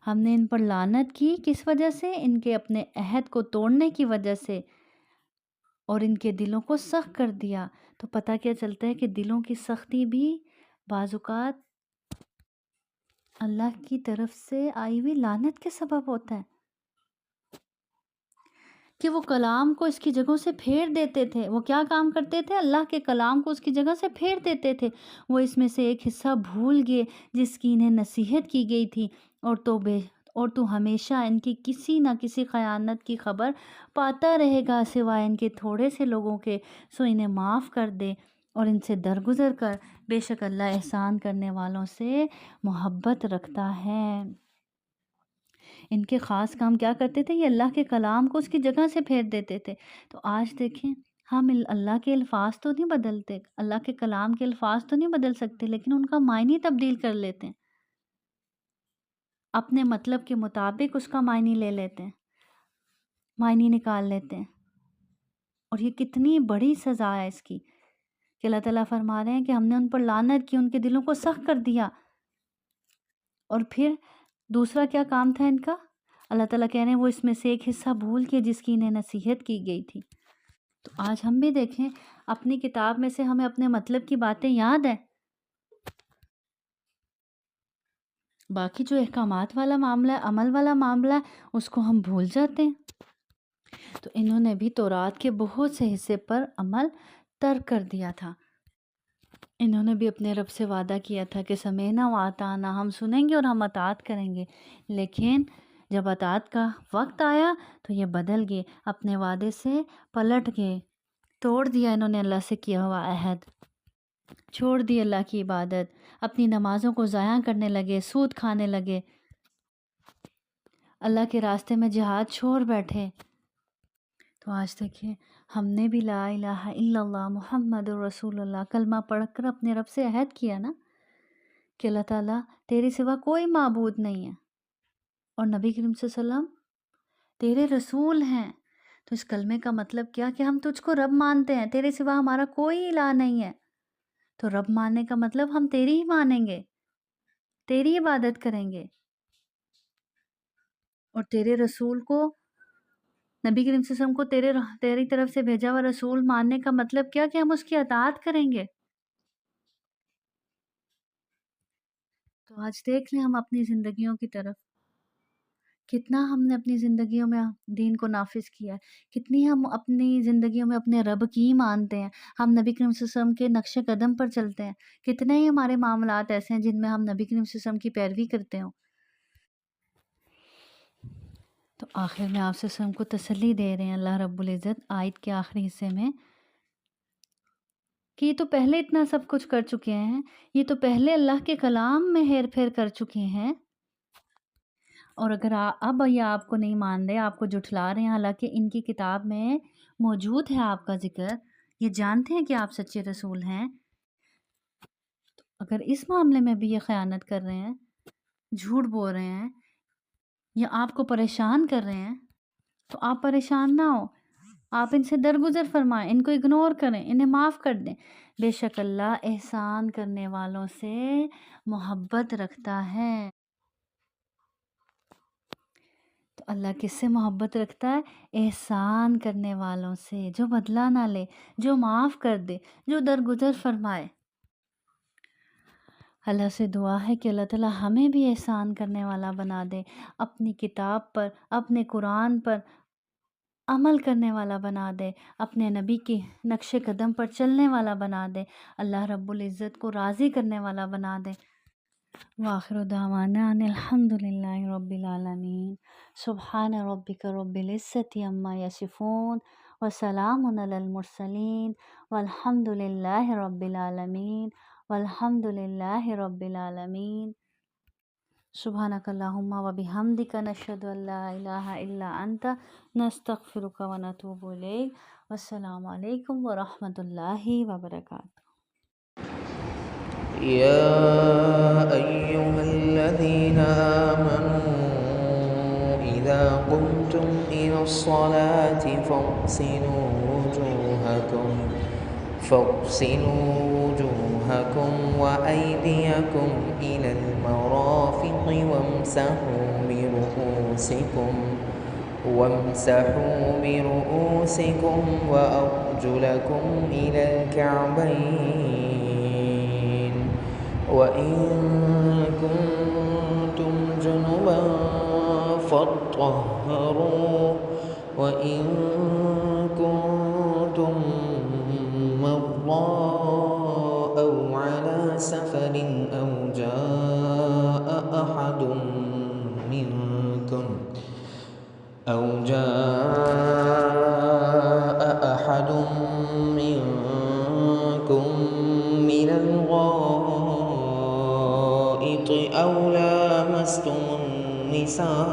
ہم نے ان پر لعنت کی کس وجہ سے؟ ان کے اپنے عہد کو توڑنے کی وجہ سے، اور ان کے دلوں کو سخت کر دیا۔ تو پتہ کیا چلتا ہے کہ دلوں کی سختی بھی بعض اوقات اللہ کی طرف سے آئی ہوئی لعنت کے سبب ہوتا ہے، کہ وہ کلام کو اس کی جگہوں سے پھیر دیتے تھے۔ وہ کیا کام کرتے تھے؟ اللہ کے کلام کو اس کی جگہ سے پھیر دیتے تھے۔ وہ اس میں سے ایک حصہ بھول گئے جس کی انہیں نصیحت کی گئی تھی، اور تو ہمیشہ ان کی کسی نہ کسی خیانت کی خبر پاتا رہے گا سوائے ان کے تھوڑے سے لوگوں کے، سو انہیں معاف کر دے اور ان سے درگزر کر، بے شک اللہ احسان کرنے والوں سے محبت رکھتا ہے۔ ان کے خاص کام کیا کرتے تھے؟ یہ اللہ کے کلام کو اس کی جگہ سے پھیر دیتے تھے۔ تو آج دیکھیں ہم اللہ کے الفاظ تو نہیں بدلتے، اللہ کے کلام کے الفاظ تو نہیں بدل سکتے، لیکن ان کا معنی تبدیل کر لیتے ہیں، اپنے مطلب کے مطابق اس کا معنی لے لیتے ہیں، معنی نکال لیتے ہیں۔ اور یہ کتنی بڑی سزا ہے اس کی کہ اللہ تعالیٰ فرما رہے ہیں کہ ہم نے ان پر لعنت کی، ان کے دلوں کو سخت کر دیا۔ اور پھر دوسرا کیا کام تھا ان کا؟ اللہ تعالیٰ کہہ رہے ہیں وہ اس میں سے ایک حصہ بھول کے جس کی انہیں نصیحت کی گئی تھی۔ تو آج ہم بھی دیکھیں اپنی کتاب میں سے ہمیں اپنے مطلب کی باتیں یاد ہیں، باقی جو احکامات والا معاملہ ہے، عمل والا معاملہ ہے، اس کو ہم بھول جاتے ہیں۔ تو انہوں نے بھی تورات کے بہت سے حصے پر عمل ترک کر دیا تھا۔ انہوں نے بھی اپنے رب سے وعدہ کیا تھا کہ سمینا و اطعنا، ہم سنیں گے اور ہم اطاعت کریں گے، لیکن جب اطاعت کا وقت آیا تو یہ بدل گئے، اپنے وعدے سے پلٹ گئے، توڑ دیا انہوں نے اللہ سے کیا ہوا عہد، چھوڑ دی اللہ کی عبادت، اپنی نمازوں کو ضائع کرنے لگے، سود کھانے لگے، اللہ کے راستے میں جہاد چھوڑ بیٹھے۔ تو آج دیکھیں ہم نے بھی لا الہ الا اللہ محمد رسول اللہ کلمہ پڑھ کر اپنے رب سے عہد کیا نا کہ اللہ تعالیٰ تیرے سوا کوئی معبود نہیں ہے اور نبی کریم صلی اللہ علیہ وسلم تیرے رسول ہیں۔ تو اس کلمے کا مطلب کیا کہ ہم تجھ کو رب مانتے ہیں، تیرے سوا ہمارا کوئی الہ نہیں ہے۔ تو رب ماننے کا مطلب ہم تیری ہی مانیں گے، تیری عبادت کریں گے، اور تیرے رسول کو، نبی کریم صلی اللہ علیہ وسلم کو تیری طرف سے بھیجا ہوا رسول ماننے کا مطلب کیا کہ ہم اس کی اطاعت کریں گے۔ تو آج دیکھ لیں ہم اپنی زندگیوں کی طرف، کتنا ہم نے اپنی زندگیوں میں دین کو نافذ کیا ہے، کتنی ہم اپنی زندگیوں میں اپنے رب کی مانتے ہیں، ہم نبی کریم صلی اللہ علیہ وسلم کے نقش قدم پر چلتے ہیں، کتنے ہی ہمارے معاملات ایسے ہیں جن میں ہم نبی کریم صلی اللہ علیہ وسلم کی پیروی کرتے ہوں۔ تو آخر میں آپ صلی اللہ علیہ وسلم کو تسلی دے رہے ہیں اللہ رب العزت آیت کے آخری حصے میں کہ یہ تو پہلے اتنا سب کچھ کر چکے ہیں، یہ تو پہلے اللہ کے کلام میں ہیر پھیر کر چکے ہیں، اور اگر اب یہ آپ کو نہیں مان رہے، آپ کو جھٹلا رہے ہیں، حالانکہ ان کی کتاب میں موجود ہے آپ کا ذکر، یہ جانتے ہیں کہ آپ سچے رسول ہیں، اگر اس معاملے میں بھی یہ خیانت کر رہے ہیں، جھوٹ بول رہے ہیں یا آپ کو پریشان کر رہے ہیں، تو آپ پریشان نہ ہو، آپ ان سے درگزر فرمائیں، ان کو اگنور کریں، انہیں معاف کر دیں۔ بے شک اللہ احسان کرنے والوں سے محبت رکھتا ہے۔ تو اللہ کس سے محبت رکھتا ہے؟ احسان کرنے والوں سے، جو بدلہ نہ لے، جو معاف کر دے، جو درگزر فرمائے۔ اللہ سے دعا ہے کہ اللہ تعالیٰ ہمیں بھی احسان کرنے والا بنا دے، اپنی کتاب پر، اپنے قرآن پر عمل کرنے والا بنا دے، اپنے نبی کی نقش قدم پر چلنے والا بنا دے، اللہ رب العزت کو راضی کرنے والا بنا دے۔ وآخر دعوانا ان الحمد للہ رب العالمین، سبحان ربک رب العزت عما یصفون وسلام علی المرسلین والحمد للہ رب العالمین والحمد للہ رب العالمین۔ سبحانک اللہم و بحمدک نشہد ان لا الہ الا انت نستغفرک و نتوب الیک۔ والسلام علیکم ورحمۃ اللہ وبرکاتہ۔ يا أيها الذين آمنوا إذا قمتم إلى الصلاة فاغسلوا وجوهكم وأيديكم إلى المرافق وامسحوا برؤوسكم وأرجلكم إلى الكعبين، وإن كنتم جنبا فاطهروا، وإن كنتم مرضى أو على سفر أو جاء أحد منكم من الغائط أو لامستم النساء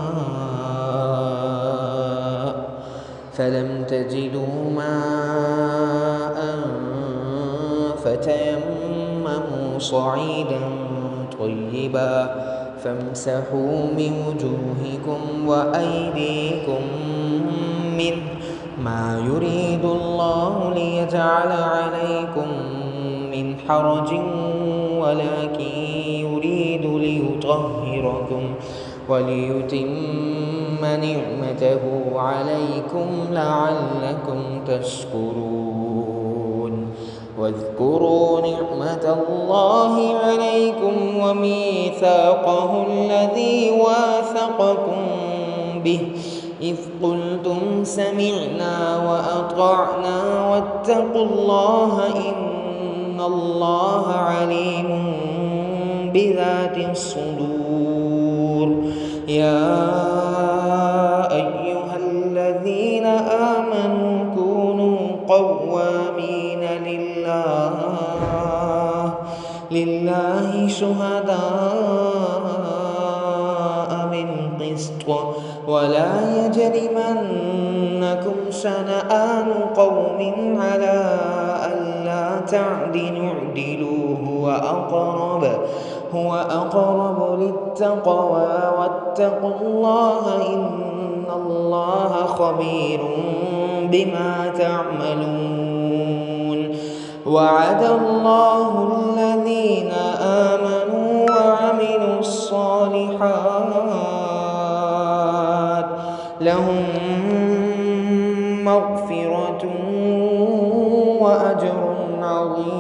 فلم تجدوا ماء فتيمموا صعيدا طيبا فامسحوا بوجوهكم وأيديكم منه ما يريد الله ليجعل عليكم من حرج ولكن يريد ليطهركم وليتم نعمته عليكم لعلكم تشكرون واذكروا نعمة الله عليكم وميثاقه الذي واثقكم به إذ قلتم سمعنا وأطعنا واتقوا الله إن الله عليم بذات الصدور يا أيها الذين آمنوا كونوا قوامين لله شهداء بالقسط ولا يجرمنكم شنآن قوم على ألا تعدلوا اعدلوا هو أقرب للتقوى واتقوا الله إن الله خبير بما تعملون وعد الله الذين آمنوا وعملوا الصالحات لهم مغفرة وأجر عظيم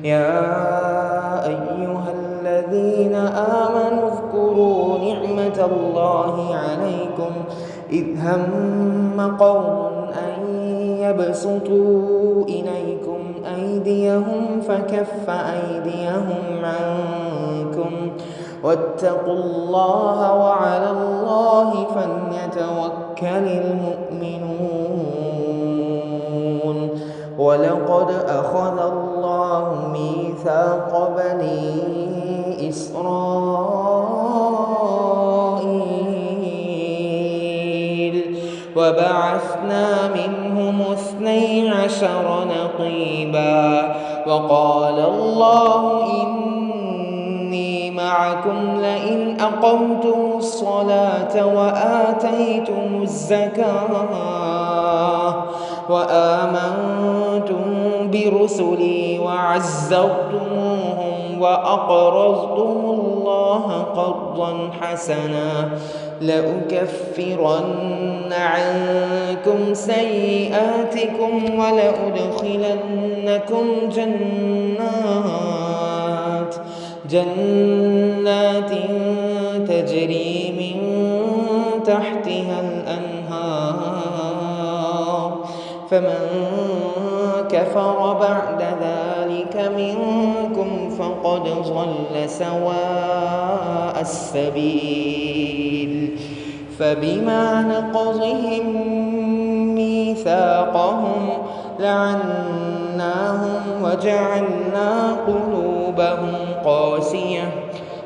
يا أيها الذين آمنوا اذكروا نعمة الله عليكم إذ هم قوم أن يبسطوا إليكم أيديهم فكف أيديهم عنكم واتقوا الله وعلى الله فليتوكل المؤمنون ولقد أخذ الله ميثاق بني إسرائيل وبعثنا منهم 12 نقيبا وقال الله إني معكم لئن أقمتم الصلاة وآتيتم الزكاة وآمنتم برسلي وعزرتموهم وأقرضتم الله قرضا حسنا لأكفرن عنكم سيئاتكم ولأدخلنكم جنات تجري من تحتها الأنهار فمن كفر بعد ذلك منكم فقد ضل سواء السبيل فبما نقضهم ميثاقهم لعناهم وجعلنا قلوبهم قاسية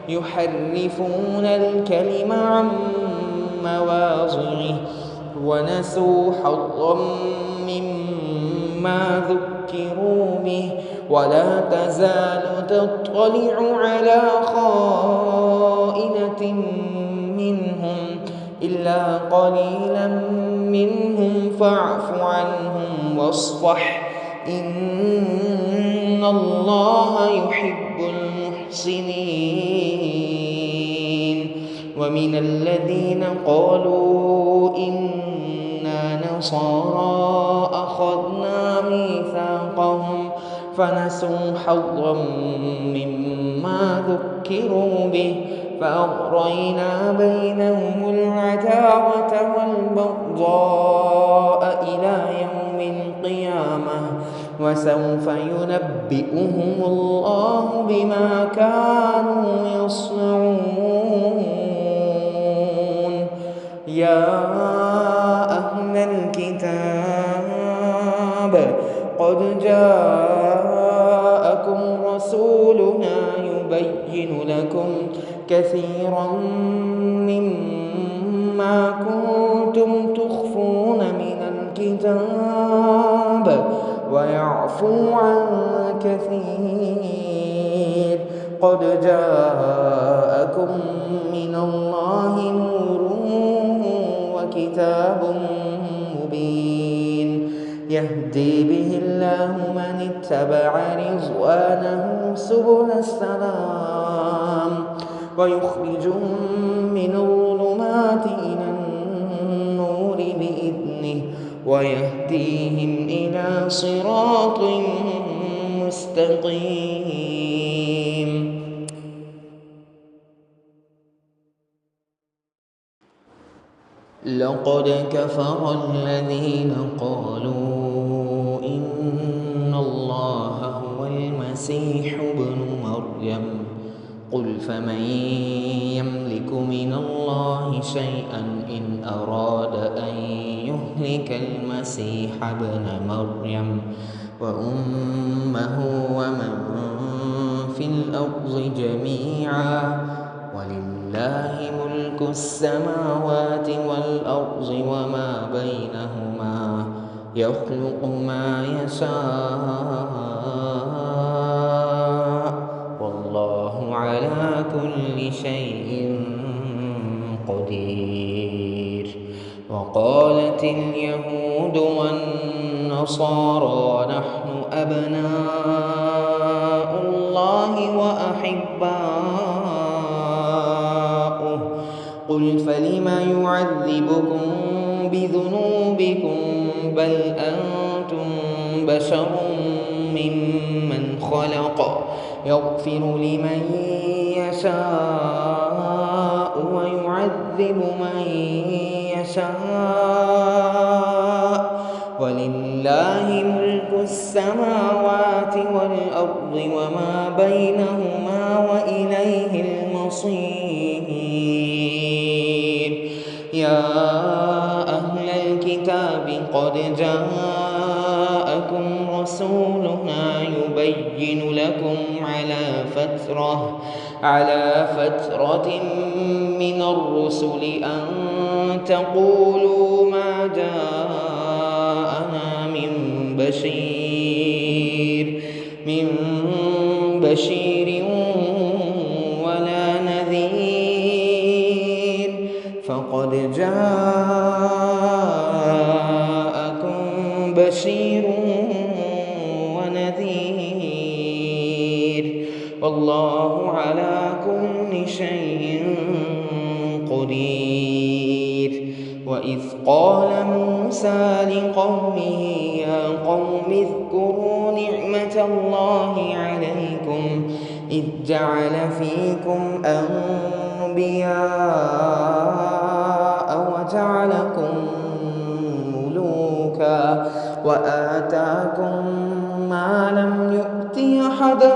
يحرفون الكلم عن مواضعه ونسوا حظا مما ذكروا به ولا تزال تطلع على خائنة منهم إلا قليلا منهم فاعف عنهم واصفح إن الله يحب المحسنين ومن الذين قالوا إنا نصارى أخذنا ميثاقهم فنسوا حظا مما ذكروا به فأغرينا بينهم العداوة والبغضاء إلى يوم القيامة وسوف ينبئهم الله بما كانوا يصنعون يا أهل الكتاب قد جاءكم رسولنا يبين لكم كثيرا مما كنتم تخفون ويعفو عن كثير. قد جاءكم من الله نور وكتاب مبين يهدي به الله من اتبع رضوانه سبل السلام ويخرجهم من الظلمات إلى النور بإذنه ويهديهم إلى صراط مستقيم. لقد كفر الذين قالوا إن الله هو المسيح ابن مريم قل فمن يملك من الله شيئا إن أراد أن يهلك المسيح ابن مريم وأمه ومن في الأرض جميعا ولله ملك السماوات والأرض وما بينهما يخلق ما يشاء والله على كل شيء قدير. وقالت اليهود والنصارى نحن أبناء الله وأحباؤه قل فلم يعذبكم بذنوبكم بل أنتم بشر ممن خلق يغفر لمن يشاء ويعذب من يشاء ولله ملك السماوات والأرض وما بينهما وإليه المصير. يا أهل الكتاب قد جاءكم رسولنا يبين لكم على فترة من الرسل أن تقولوا ما جاءنا من بشير ولا نذير فقد جاءكم بشير ونذير والله على كل شيء قدير. وإذ قال موسى لقومه يا قوم اذكروا نعمة الله عليكم إذ جعل فيكم أنبياء وجعلكم ملوكا وآتاكم ما لم يؤت أحدا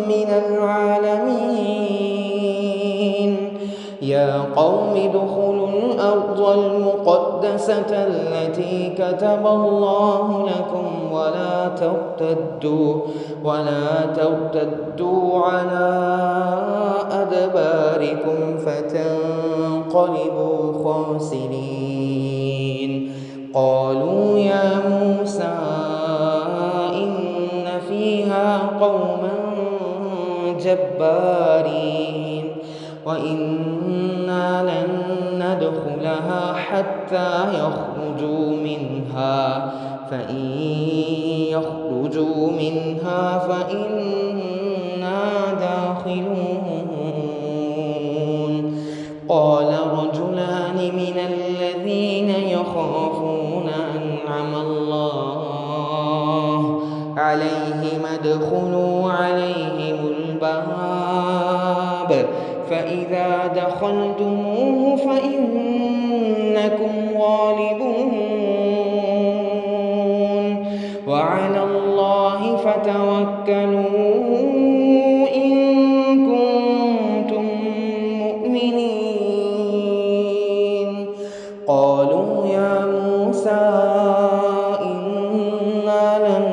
من العالمين. يا قوم ادخلوا الأرض المقدسة التي كتب الله لكم ولا ترتدوا على أدباركم فتنقلبوا خاسرين. قالوا يا موسى إن فيها قوما جبارين وإنا لن ندخلها حتى يخرجوا منها فإن يخرجوا منها فإنا داخلون. قال رجلان من الذين يخافون أنعم الله عليهم ادخلوا عليهم الباب فإذا دخلتموه فإنكم غالبون وعلى الله فتوكلوا إن كنتم مؤمنين. قالوا يا موسى إنا لن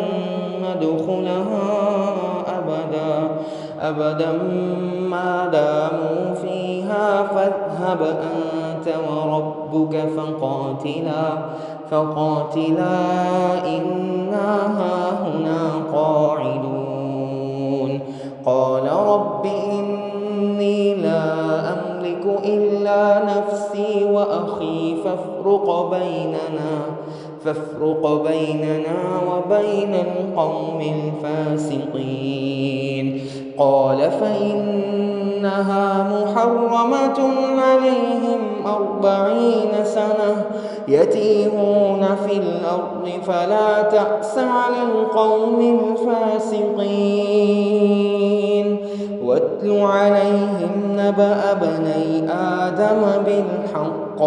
ندخلها أبدا ما داموا فيها فاذهب أنت وربك ربك فقاتلا إنا هاهنا قاعدون قال رب إني لا أملك إلا نفسي وأخي فافرق بيننا وبين القوم الفاسقين قال فإنها محرمة عليهم 40 سنة يتيهون في الأرض فلا تأس على القوم الفاسقين واتل عليهم نبأ ابني آدم بالحق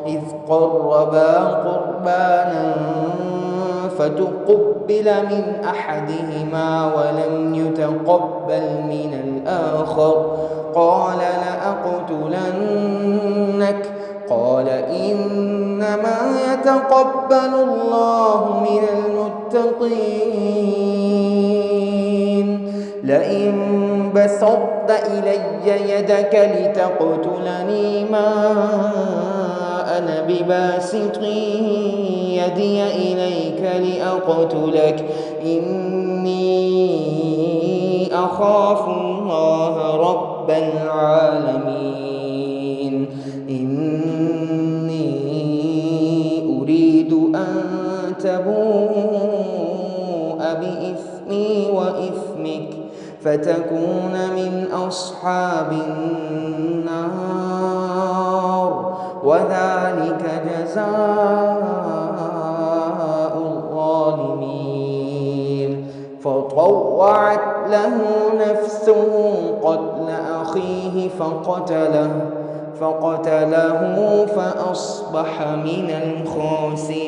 إذ قربا قربانا فتقبل من أحدهما ولم يتقبل من الآخر قال لأقتلنك قال إنما يتقبل الله من المتقين لئن بسطت إلي يدك لتقتلني ما أنا بباسط يدي إليك لأقتلك إني أخاف الله رب العالمين إني أريد أن تبوء بإثمي وإثمك فتكون من أصحاب النار وذلك جزاء الظالمين فطوعت له نفسه قتل أخيه فقتله فأصبح من الخاسرين.